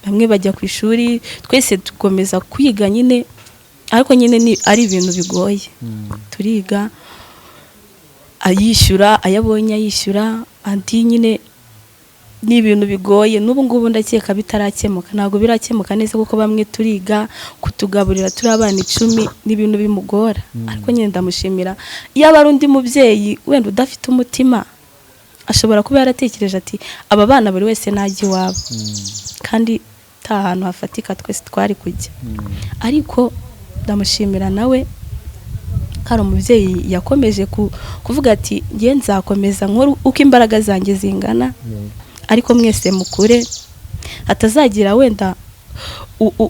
bamwe bajya ku ishuri twese dukomeza kwiga nyine ariko nyine ari ibintu bigoye. Turiga ayishyura ayabonye ayishyura andi nyine ni ibintu bigoye. N'ubu ngubu ndakeka bitarakemuka ntago birakemuka neza kuko bamwe turiga kutugaburira turi abana 10 ni ibintu bimugora ariko nyine ndamushimira. Iyo aba ari undi mubyeyi wenda udafite umutima ashobora kuba yaratekereje ati aba bana buri wese najye iwabo kandi ta hantu hafatika twese twari kujya ariko ndamushimira nawe kari umubyeyi yakomeje kuvuga ati ngiye nzakomeza nkuru uko imbaraga zanjye zingana ariko mwese mukure hatazagira wenda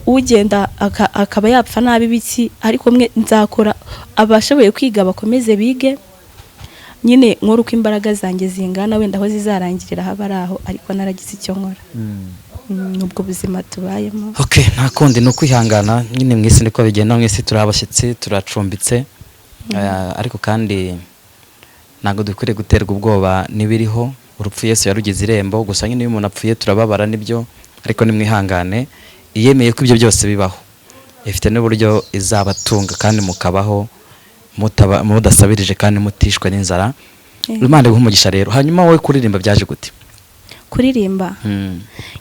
ugenda akaba yapfa nabi biki ariko mwe nzakora abashoboye kwiga bakomeze bige nyine nkora uko imbaraga zanjye zingana, wenda aho zizarangirira haba ari aho, ariko naragize icyo nkora. Nubwo buzima tubayemo. Okay, nta kundi ni ukwihangana nyine mu isi niko bigenda, mu isi turi abashyitsi turacumbitse, ariko kandi ntabwo dukwiriye guterwa ubwoba n'ibiriho. Urupfu Yesu yarugize irembo, gusa nyine iyo umuntu apfuye turababara nibyo, ariko nimwihangane. Iyemeye ko ibyo byose bibaho, ifite n'uburyo izabatunga kandi mukabaho mudasabirije kandi mutishwe n'inzara. Imana iguhe umugisha rero. Hanyuma wowe kuririmba byaje gute? Kuririmba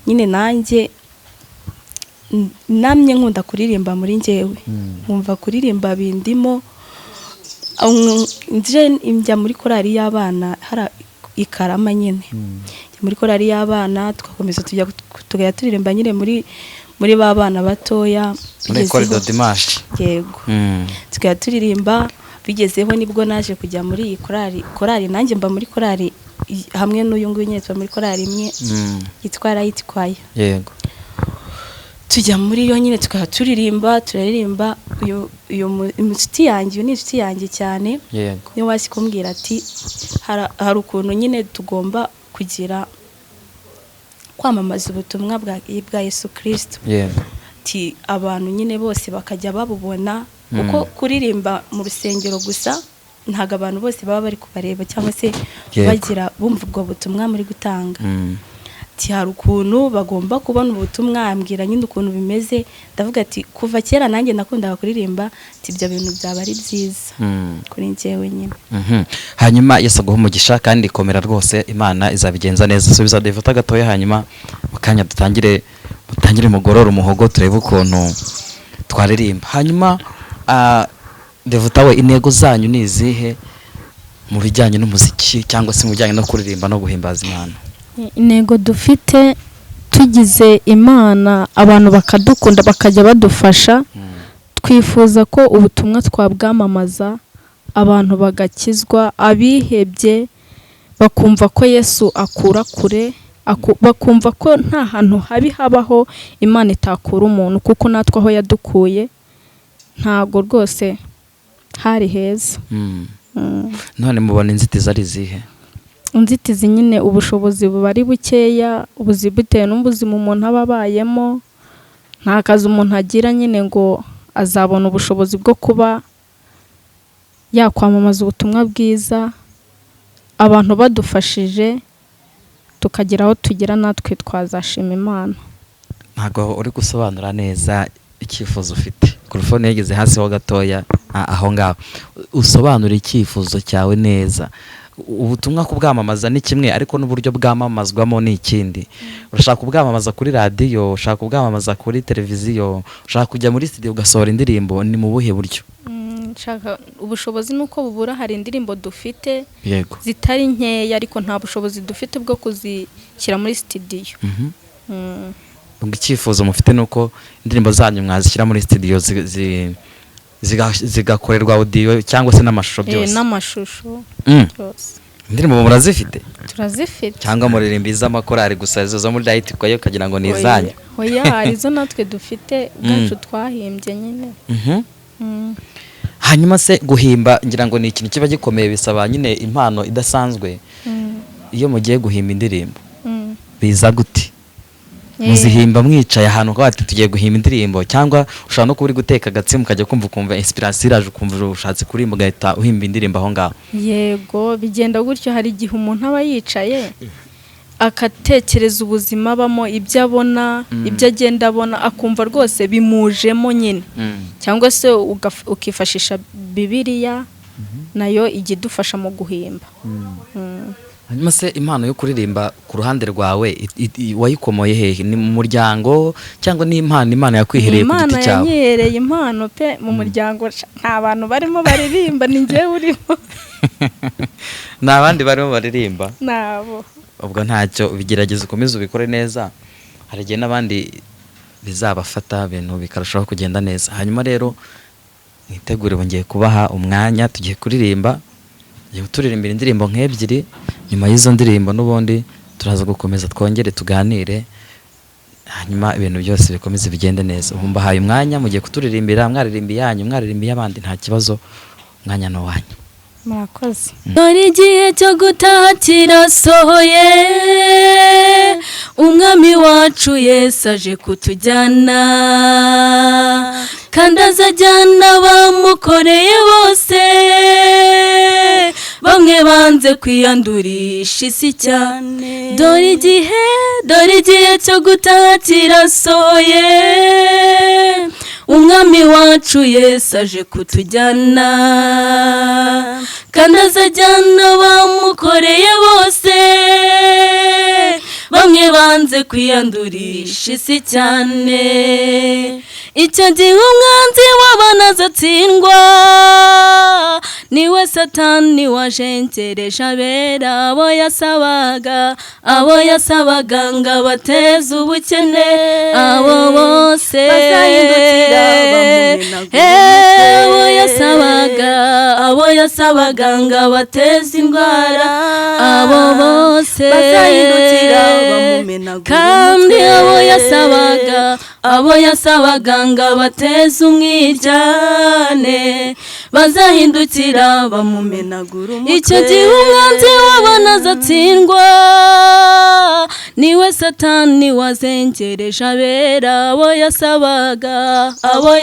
nyine nanjye namye nkunda kuririmba muri njyewe, nkumva kuririmba bindimo. Njya muri korali y'abana hari ikarama nyine, muri korali y'abana tugakomeza tugaya turirimba nyine muri ba bana batoya, muri Corridor Dimanche. Yego, tugaya turirimba. Bigezeho nibwo naje kujya muri iyi korali nanjye mba muri korali hamwe n'uyu nguyu nyine, tuba muri korali imwe yitwa Light Choir. Yego, tujya muri yo nyine tukaba turaririmba. Uyu inshuti yanjye, ni inshuti yanjye cyane. yego, niyo wasi kumbwira ati hari ukuntu nyine tugomba kugira kwamamaza ubutumwa bwa Yesu Kristo. yego, ati abantu nyine bose bakajya babubona, kuko kuririmba mu rusengero gusa ntago abantu bose baba bari kubareba cyangwa se bagira bumva ubwo butumwa muri gutanga. Ati hari ukuntu bagomba kubona ubutumwa, ambwira nyine ukuntu bimeze. Ndavuga ati kuva kera nanjye nakundaga kuririmba, ati ibyo bintu byaba ari byiza kuri njyewe nyine. Hanyuma Yesu aguhe umugisha kandi komera rwose, Imana izabigenza neza. Subiza Devota gatoya, hanyuma mukanya dutangire mugorora umuhogo turebe ukuntu twaririmba. Hanyuma Devota we, intego zanyu ni izihe mu bijyanye n'umuziki cyangwa se mu bijyanye no kuririmba no guhimbaza Imana? Intego dufite, tugize Imana abantu bakadukunda bakajya badufasha, twifuza ko ubutumwa twabwamamaza, abantu bagakizwa, abihebye bakumva ko Yesu akura kure, bakumva ko nta hantu habi habaho Imana itakura umuntu, kuko natwe aho yadukuye ntago rwose hari heza. None mubona inzitizi ari izihe? Inzitizi nyine ubushobozi buba ari bukeya, bitewe n'ubuzima umuntu aba abayemo. Nta kazi umuntu agira nyine ngo azabona ubushobozi bwo kuba yakwamamaza ubutumwa bwiza. Abantu badufashije tukagira aho tugera, natwe twazashima Imana. Ntago uri gusobanura neza icyifuzo ufite. Kurufone yegeze hasi ho gatoya, aho ngaho usobanura icyifuzo cyawe neza. Ubutumwa kubwamamaza ni kimwe, ariko n'uburyo bwamamazwamo ni ikindi. Urashaka kubwamamaza kuri radio, ushaka kubwamamaza kuri televiziyo, ushaka kujya muri studio ugasohora indirimbo, ni mu buhe buryo? Nshaka ubushobozi nuko bubura. Hari indirimbo dufite yego zitari nkeya, ariko nta bushobozi dufite bwo kuzishyira muri studio. Ubwo icyifuzo mufite nuko indirimbo zanyu mwazishyira muri studio zigakorerwa audio cyangwa se n'amashusho byose? N'amashusho byose. Indirimbo murazifite? Turazifite. Cyangwa muririmbiza amakorari gusa zo muri Light Choir kagira ngo ni izanyu? Oya, hari zo natwe dufite bwacu twahimbye nyine. Hanyuma se guhimba ngira ngo ni ikintu kiba gikomeye, bisaba nyine impano idasanzwe. Iyo mugiye guhimba indirimbo biza gute? Muzihimba mwicaye ahantu ko ati tugiye guhimba indirimbo, cyangwa ushaka no kuburi guteka agatsimu kajya kumva inspiration iraje ukumva ushatse kurimba ugahita uhimba indirimbo aho ngaho? Yego, bigenda gutyo. Hari igihe umuntu aba yicaye akatekereza ubuzima abamo, ibyo abona, ibyo agenda abona, akumva rwose bimujemo nyine. Cyangwa se ukifashisha Bibiliya, nayo ijya idufasha mu guhimba. Hanyuma se impano yo kuririmba ku ruhande rwawe wayikomoye hehe? Ni mu muryango cyangwa ni impano Imana yakwihereye ku giti cyawe? Imana yanyihereye impano pe. Mu muryango nta bantu barimo baririmba, ni njyewe urimo. Nta bandi barimo baririmba? Nabo. Ubwo ntacyo, ubigerageza ukomeze ubikore neza, hari igihe n'abandi bizabafata ibintu bikarushaho kugenda neza. Hanyuma rero mwitegure, bongeye kubaha umwanya, tugiye kuririmba, tugiye turirimbira indirimbo nk'ebyiri. Nyuma y'izo ndirimbo n'ubundi turaza gukomeza twongere tuganire, hanyuma ibintu byose bikomeze bigende neza. Mbahaye umwanya, mugiye kuturirimbira, mwaririmbiye yanyu, mwaririmbiye abandi, nta kibazo, umwanya no wanyu. murakoze. dore igihe cyo gutaha kirasohoye, umwami wacu Yesu aje kutujyana, kandi azajyana bamukoreye bose, bamwe banze kwiyandurisha isi cyane. dore igihe cyo gutaha kirasohoye, umwami wacu Yesu aje kutujyana, kandi azajyana bamukoreye bose, bamwe banze kwiyandurisha isi cyane. icyo gihe umwanzi w'abana azatsindwa, niwe Satani wajengereje abera, abo yasabaga ngo abateze ubukene, abo bose bazahindukira abo yasabaga ngo abateze indwara, abo bose bazahindukira bamumenagura, kandi abo yasabaga ngo abateze umwiryane, bazahindukira bamumenagura umutwe. icyo gihe umwanzi w'abana azatsindwa, niwe Satani wazengereje abera, abo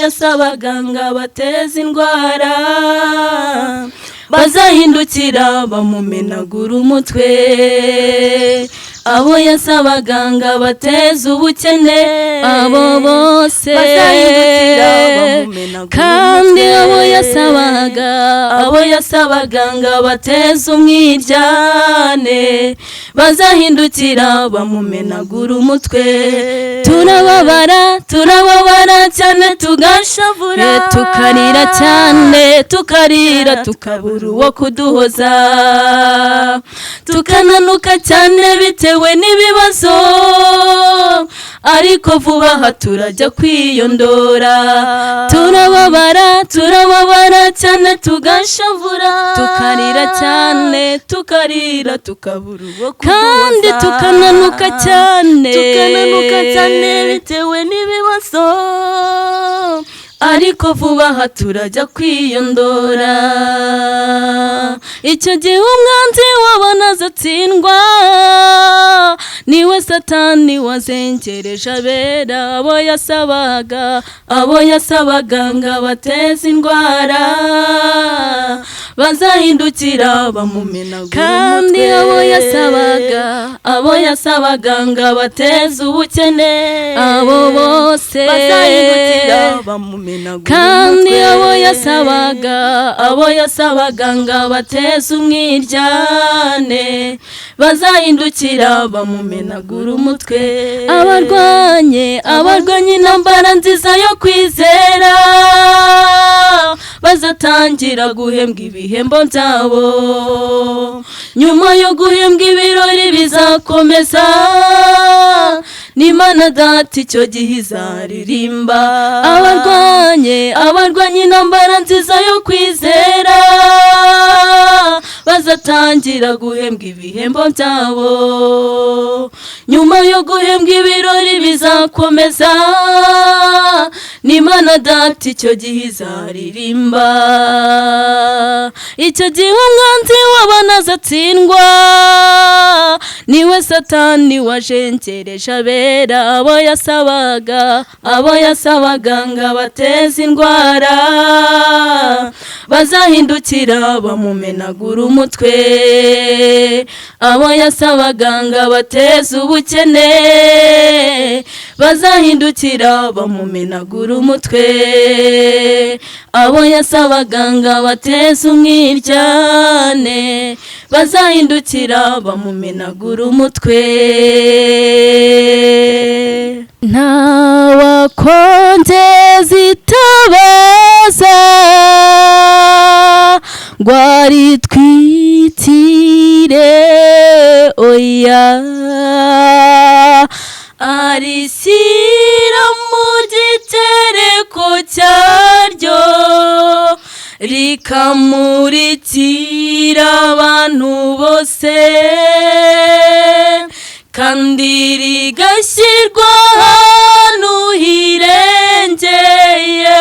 yasabaga ngo abateze indwara, bazahindukira bamumenagura umutwe. abo yasabaga ngo abateze ubukene, abo bose bazahindukira bamumenagura, kandi abo yasabaga ngo abateze umwiryane, bazahindukira bamumenagura umutwe. turababara cyane tugashavura, tukarira cyane, tukabura uwo kuduhoza, tukananuka cyane bitewe n'ibibazo, ariko vuba aha turajya kwiyondora. turababara cyane tugashavura, tukarira cyane, tukabura uwo kuduhoza, kandi tukananuka cyane bitewe n'ibibazo, ariko vuba aha turajya kwiyondora. icyo gihe umwanzi w'abana azatsindwa, niwe Satani wazengereje abera, abo yasabaga ngo abateze indwara, bazahindukira bamumenagura, kandi abo yasabaga ngo abateze ubukene, abo bose bazahindukira bamumenagura, kandi abo yasabaga ngo abateze umwiryane, bazahindukira bamumenagura umutwe. abarwanye intambara nziza yo kwizera, bazatangira guhembwa ibihembo byabo, nyuma yo guhembwa ibirori bizakomeza, n'Imana Data icyo gihe izaririmba. abarwanye intambara nziza yo kwizera, bazatangira guhembwa ibihembo byabo, nyuma yo guhembwa ibirori bizakomeza, n'Imana Data icyo gihe izaririmba. icyo gihe umwanzi w'abana azatsindwa, niwe Satani wajengereje abera, abo yasabaga ngo abateze indwara, bazahindukira bamumenagura umutwe. abo yasabaga ngo abateze ubukene, bazahindukira bamumenagura umutwe. abo yasabaga ngo abateze umwiryane, bazahindukira bamumenagura umutwe. ntawakongeza itabaza ngo aritwitire, oya, arishyira mu gitereko cyaryo, rikamurikira abantu bose, kandi rigashyirwa ahantu hirengeye,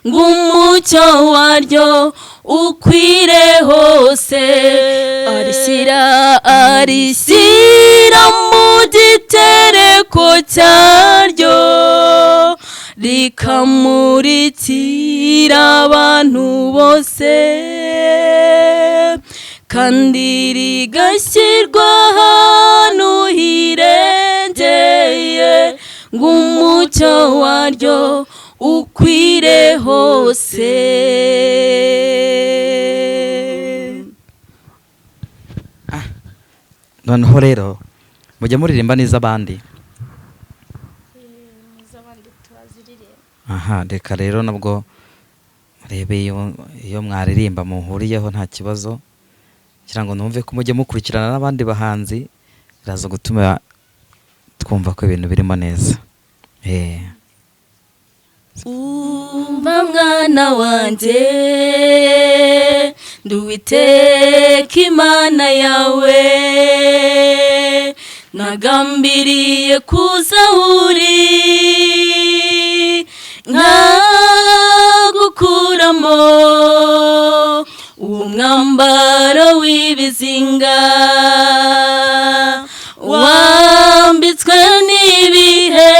ngo umucyo waryo ukwire hose arishyira mu gitereko cyaryo rikamurikira abantu bose kandi rigashyirwa ahantu hirengeye ngo umucyo waryo ukwire hose. Noneho rero mujya muririmba n'iz'abandi. Aha, reka rero nabwo murebe iyo mwaririmba muhuriyeho nta kibazo, kugira ngo numve ko mujye mukurikirana n'abandi bahanzi, biraza gutuma twumva ko ibintu birimo neza. Umva mwana wanjye, ndi Uwiteka Imana yawe, nagambiriye kuza uri nkagukuramo uwo mwambaro w'ibizinga wambitswe n'ibihe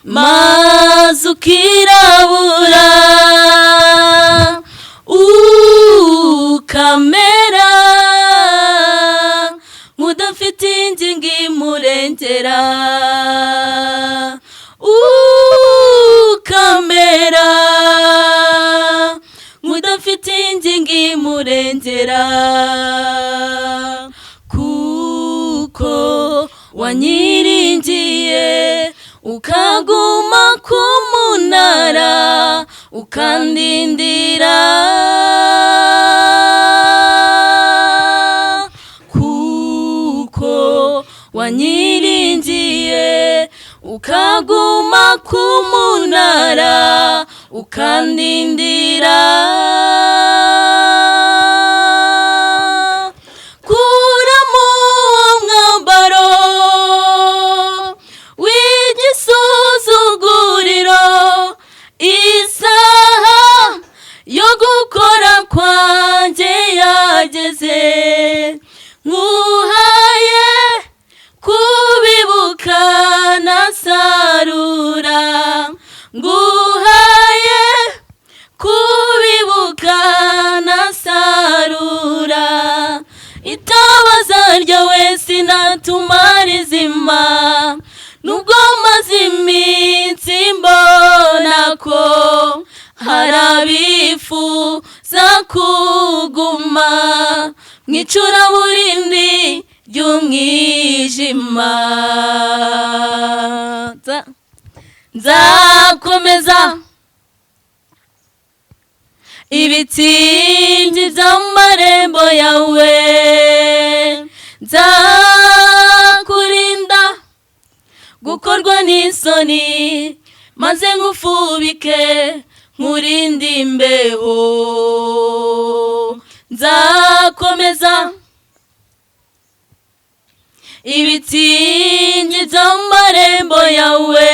maze ukirabura ukamera nk'udafite ingingo imurengera, ukamera nk'udafite ingingo imurengera, kuko wanyiringiye ukaguma ku munara ukandindira, kuko wanyiringiye ukaguma ku munara ukandindira. Kuramo umwambaro w'igisuzuguriro, isaha yo gukora kwanjye yageze, nkuhaye kubibuka nasarura, nguhaye kubibuka nasarura, itabaza ryawe sinatumara izima, nubwo maze iminsi mbona ko hari abifuza kuguma mu icuraburindi ry'umwijima. Nzakomeza ibitsingi by'amarembo yawe, nzakurinda gukorwa n'isoni, maze ngufubike nkurinde imbeho. Nzakomeza ibitsingi by'amarembo yawe,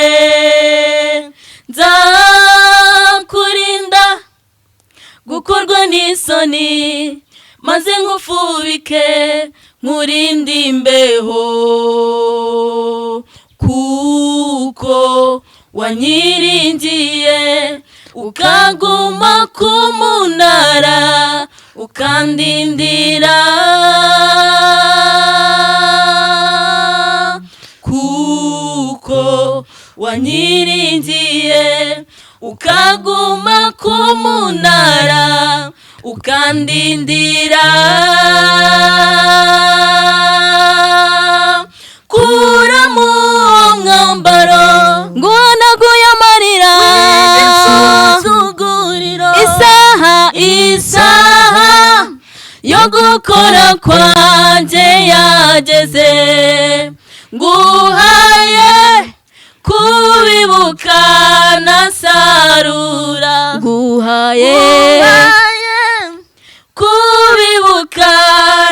nzakurinda gukorwa n'isoni, maze ngufubike nkurinde imbeho, kuko wanyiringiye ukaguma ku munara ukandindira, kuko wanyiringiye ukaguma ku munara ukandindira. Kuramo umwambaro nguhanaguye amarira, isaha yo gukora kwanjye yageze, nguhaye kubibuka nasarura, nguhaye kubibuka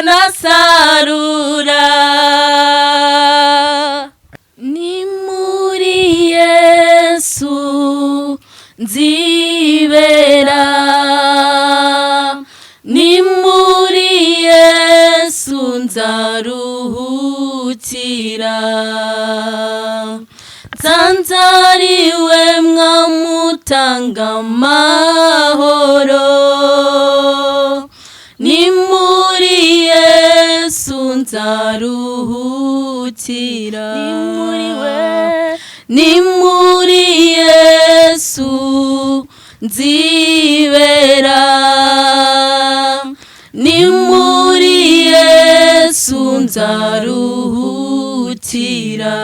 nasarura. Ni muri Yesu nzibera, nzaruhukira nsanzariwe mwamutanga amahoro ni muri Yesu nzaruhukira ni muri Yesu nzibera ni muri Yesu nzaruhukira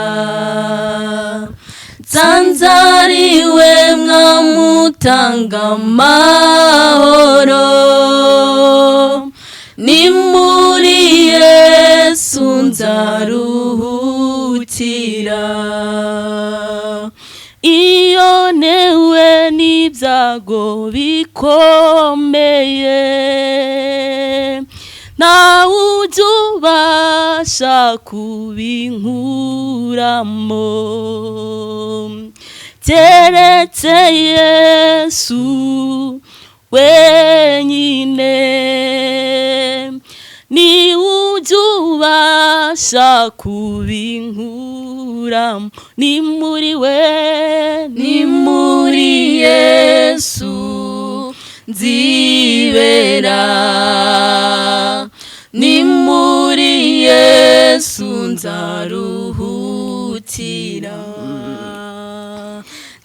nsanzariwe mwamutanga amahoro ni muri Yesu nzaruhukira iyo newe n'ibyago bikomeye nawe ujya ubasha kubinkuramo keretse Yesu wenyine ni ujya ubasha kubinkuramo ni muri Yesu nzibera ni muri Yesu nzaruhukira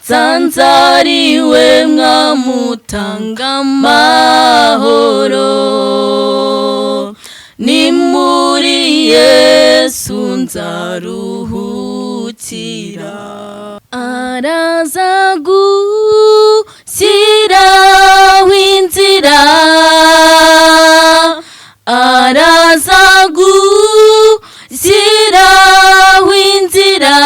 nsanzariwe mwamutanga amahoro ni muri Yesu nzaruhukira araza gushyiraho inzira araza gushyiraho inzira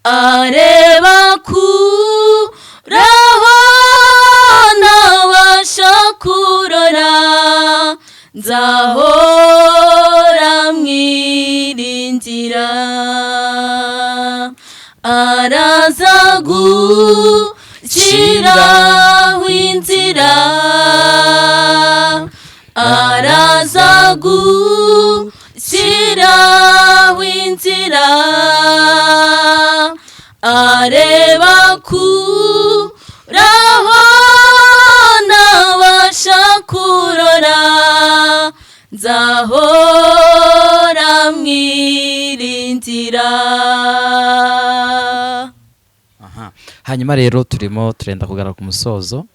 areba kuraho ntabasha kurora nzahora mwiringira araza gushyiraho inzira araza gushyiraho inzira areba kuraho ntabasha kurora nzahora mwiringira. Hanyuma rero turenda kugara ku musozo.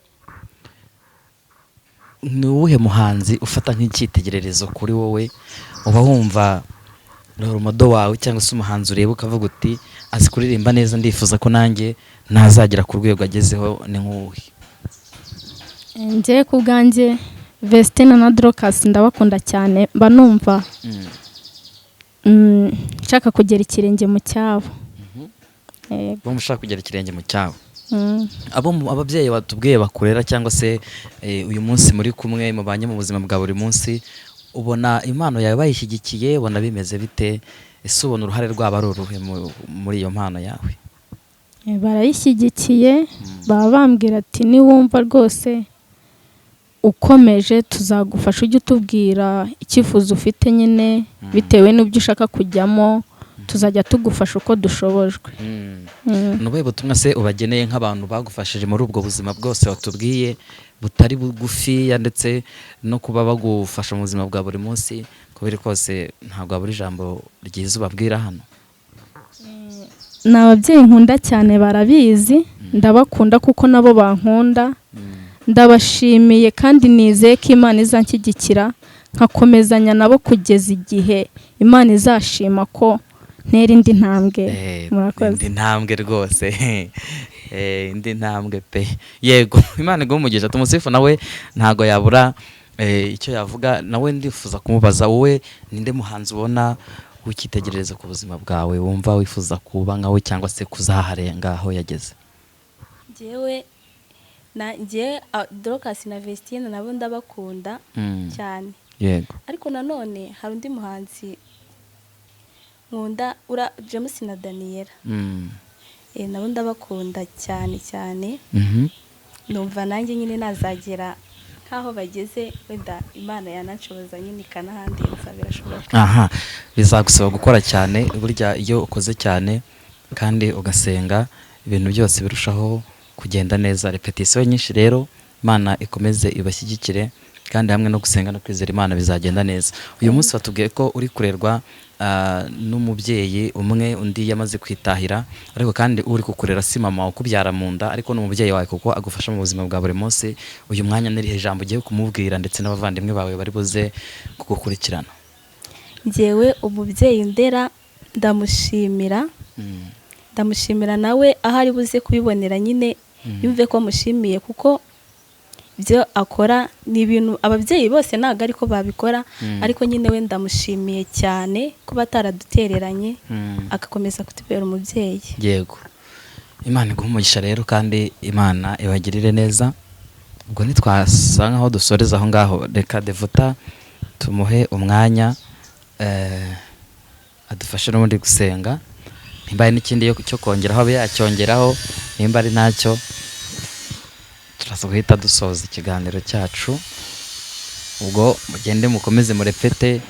Ni uwuhe muhanzi ufata nk'icyitegererezo kuri wowe uba wumva urumodo wawe cyangwa se umuhanzi ureba ukavuga uti azi kuririmba neza ndifuza ko nanjye ntazagera ku rwego agezeho ni nk'uwuhe? Njye ku bwanjye Vestine na Dorcas ndabakunda cyane mba numva nshaka kugera ikirenge mu cyabo. Bo mushaka kugera ikirenge mu cyabo. Ababyeyi batubwiye bakurera cyangwa se uyu munsi muri kumwe mubanye mu buzima bwa buri munsi ubona impano yawe bayishyigikiye ubona bimeze bite? Ese ubona uruhare rwabo ari uruhe muri iyo mpano yawe? Barayishyigikiye baba bambwira ati niwumva rwose ukomeje tuzagufasha ujye utubwira icyifuzo ufite nyine bitewe n'ibyo ushaka kujyamo tuzajya tugufasha uko dushobojwe. Nubuhe butumwa se ubageneye nk'abantu bagufashije muri ubwo buzima bwose watubwiye butari bugufi ndetse no kuba bagufasha mu buzima bwa buri munsi kubera kose ntabwo aburi ijambo ryiza ubabwira hano? Ni ababyeyi nkunda cyane barabizi ndabakunda kuko nabo bankunda ndabashimiye kandi nizeye ko Imana izanshyigikira nkakomezanya nabo kugeza igihe Imana izashima ko ntera indi ntambwe. Murakoze. Indi ntambwe rwose. Indi ntambwe pe. Yego Imana igumugisha tumusifu nawe ntago yabura icyo yavuga. Nawe ndifuza kumubaza wowe ninde muhanzi ubona wikitegereza ku buzima bwawe wumva wifuza kuba nkawe cyangwa se kuzaharenga aho yageze? Njye Dorcas na Vestine nabo ndabakunda cyane. Yego. Ariko nanone hari undi muhanzi nkunda James na Daniela. Nabo ndabakunda cyane cyane. Numva nanjye nyine nazagera nk'aho bageze wenda Imana yananshoboza nyine ikanahandenza birashoboka. aha bizagusaba gukora cyane, burya iyo ukoze cyane kandi ugasenga ibintu byose birushaho kugenda neza. Repetition nyinshi rero Imana ikomeze ibashyigikire, kandi hamwe no gusenga no kwizera Imana bizagenda neza. Uyu munsi watubwiye ko uri kurerwa n'umubyeyi umwe, undi yamaze kwitahira, ariko kandi uri kukurera si mama ukubyara mu nda, ariko n'umubyeyi wawe kuko agufasha mu buzima bwa buri munsi. Uyu mwanya nirihe jambo ugiye kumubwira ndetse n'abavandimwe bawe bari buze kugukurikirana? Njyewe umubyeyi ndera ndamushimira, ndamushimira nawe aho ari buze kubibonera nyine yumve ko mushimiye, kuko ibyo akora ni ibintu ababyeyi bose ntabwo ariko babikora, ariko nyine we ndamushimiye cyane kuba ataradutereranye agakomeza kutubera umubyeyi. Yego, Imana iguhe umugisha rero, kandi Imana ibagirire neza. Ubwo ntitwasa nkaho dusoreza aho ngaho, reka Devota tumuhe umwanya adufashe n'ubundi gusenga, nimba hari n'ikindi cyo kongeraho abe yacyongeraho, nimba ari ntacyo turaza guhita dusoza ikiganiro cyacu. Ubwo mugende mukomeze murepete,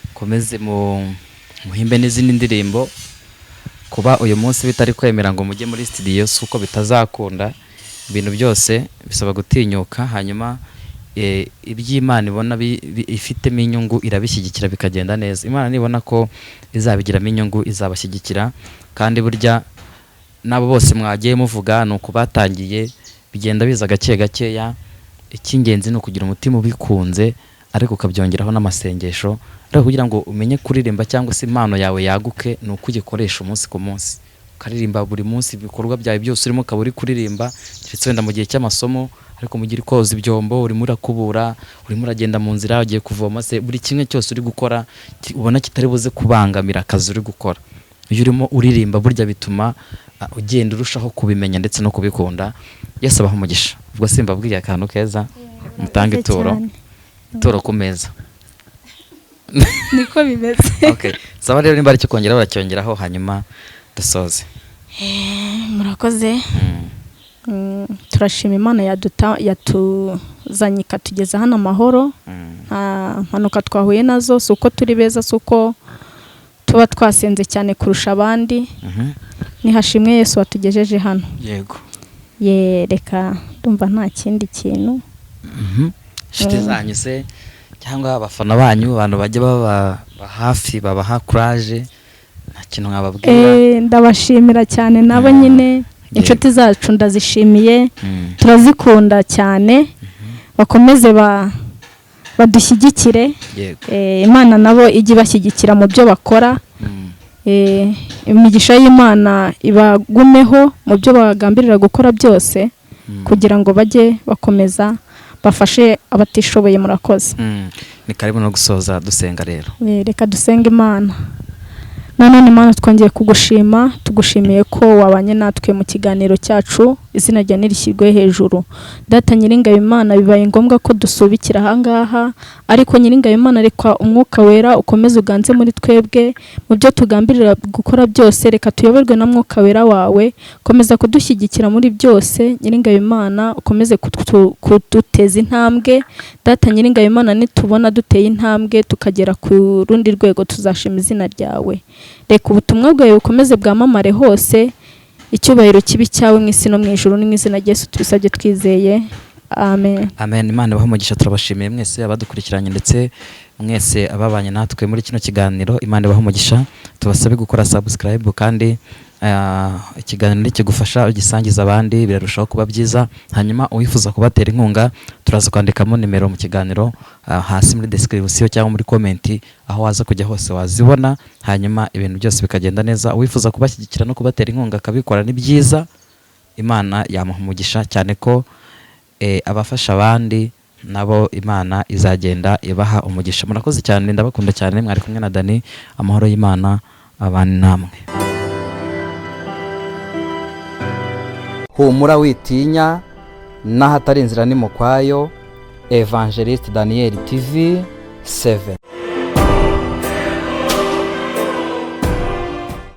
mukomeze muhimbe n'izindi ndirimbo. Kuba uyu munsi bitari kwemera ngo mujye muri studio si uko bitazakunda, ibintu byose bisaba gutinyuka, hanyuma iby'Imana ibona ifitemo inyungu irabishyigikira bikagenda neza. Imana nibona ko izabigiramo inyungu izabashyigikira, kandi burya nabo bose mwagiye muvuga ni uko batangiye bigenda biza gake gakeya. Icy'ingenzi ni ukugira umutima ubikunze, ariko ukabyongeraho n'amasengesho, ariko kugira ngo umenye kuririmba cyangwa se impano yawe yaguke ni uko ugikoresha umunsi ku munsi, ukaririmba buri munsi. Ibikorwa byawe byose urimo ukaba uri kuririmba, ndetse wenda mu gihe cy'amasomo ariko mu gihe koza ibyombo, urimo urakubura, urimo uragenda mu nzira ugiye kuvoma, se buri kimwe cyose uri gukora ubona kitari buze kubangamira akazi uri gukora. Iyo urimo uririmba burya bituma ugenda urushaho kubimenya ndetse no kubikunda. Yesu abaha umugisha. Ubwo simbabwiye akantu keza, mutange ituro ku meza. niko bimeze. Okay, saba rero nimba ari cyo kongeraho uracyongeraho, hanyuma dusoze. Murakoze. Turashima Imana yatuzanye ikatugeza hano amahoro. Nta mpanuka twahuye nazo, si uko turi beza, si uko tuba twasenze cyane kurusha abandi. Nihashimwe Yesu watugejeje hano. Yego. Reka ndumva nta kindi kintu. Inshuti zanyu se cyangwa abafana banyu, abantu bajya baba hafi, babaha courage, nta kintu nkababwira? Ndabashimira cyane nabo nyine. Inshuti zacu ndazishimiye, turazikunda cyane. Bakomeze badushyigikire. Imana nabo ijye bashyigikira mu byo bakora. Imigisha y'Imana ibagumeho mu byo bagambirira gukora byose, kugira ngo bajye bakomeza bafashe abatishoboye. Murakoze. Ni karibu no gusoza dusenga rero. Reka dusenge. Imana, nanone Imana twongeye kugushima, tugushimiye ko wabanye natwe mu kiganiro cyacu, izina rya nirishyirwe hejuru. Data Nyiringabo Imana, bibaye ngombwa ko dusubikira ahangaha, ariko Nyiringabo Imana reka umwuka wera ukomeze uganze muri twebwe mu byo tugambirira gukora byose. Reka tuyoborwe na mwuka wera wawe, komeza kudushyigikira muri byose. Nyiringabo Imana ukomeze kuduteza intambwe. Data Nyiringabo Imana, nitubona duteye intambwe tukagera ku rundi rwego, tuzashima izina ryawe. Reka ubutumwa bwawe bukomeze bwamamare hose, icyubahiro kibi cyawe mu isi no mu ijuru, ni mu izina rya Yesu tubisabye twizeye. Amen. Amen. Imana ibahe umugisha. Turabashimiye mwese abadukurikiranye ndetse mwese ababanye natwe muri kino kiganiro. Imana ibahe umugisha. Tubasabe gukora subscribe, kandi ikiganiro nikigufasha ugisangiza abandi, birarushaho kuba byiza. Hanyuma uwifuza kubatera inkunga, turaza kwandikamo nimero mu kiganiro hasi muri description cyangwa muri comment, aho waza kujya hose wazibona, hanyuma ibintu byose bikagenda neza. Uwifuza kubashyigikira no kubatera inkunga akabikora ni byiza. Imana yamuha umugisha cyane ko abafasha abandi nabo Imana izagenda ibaha umugisha. Murakoze cyane, ndabakunda cyane. Mwari kumwe na Dani. Amahoro y'Imana abane namwe. Humura witinya, n'ahatari inzira ni mu kwayo. Evangeliste Daniel TV 7.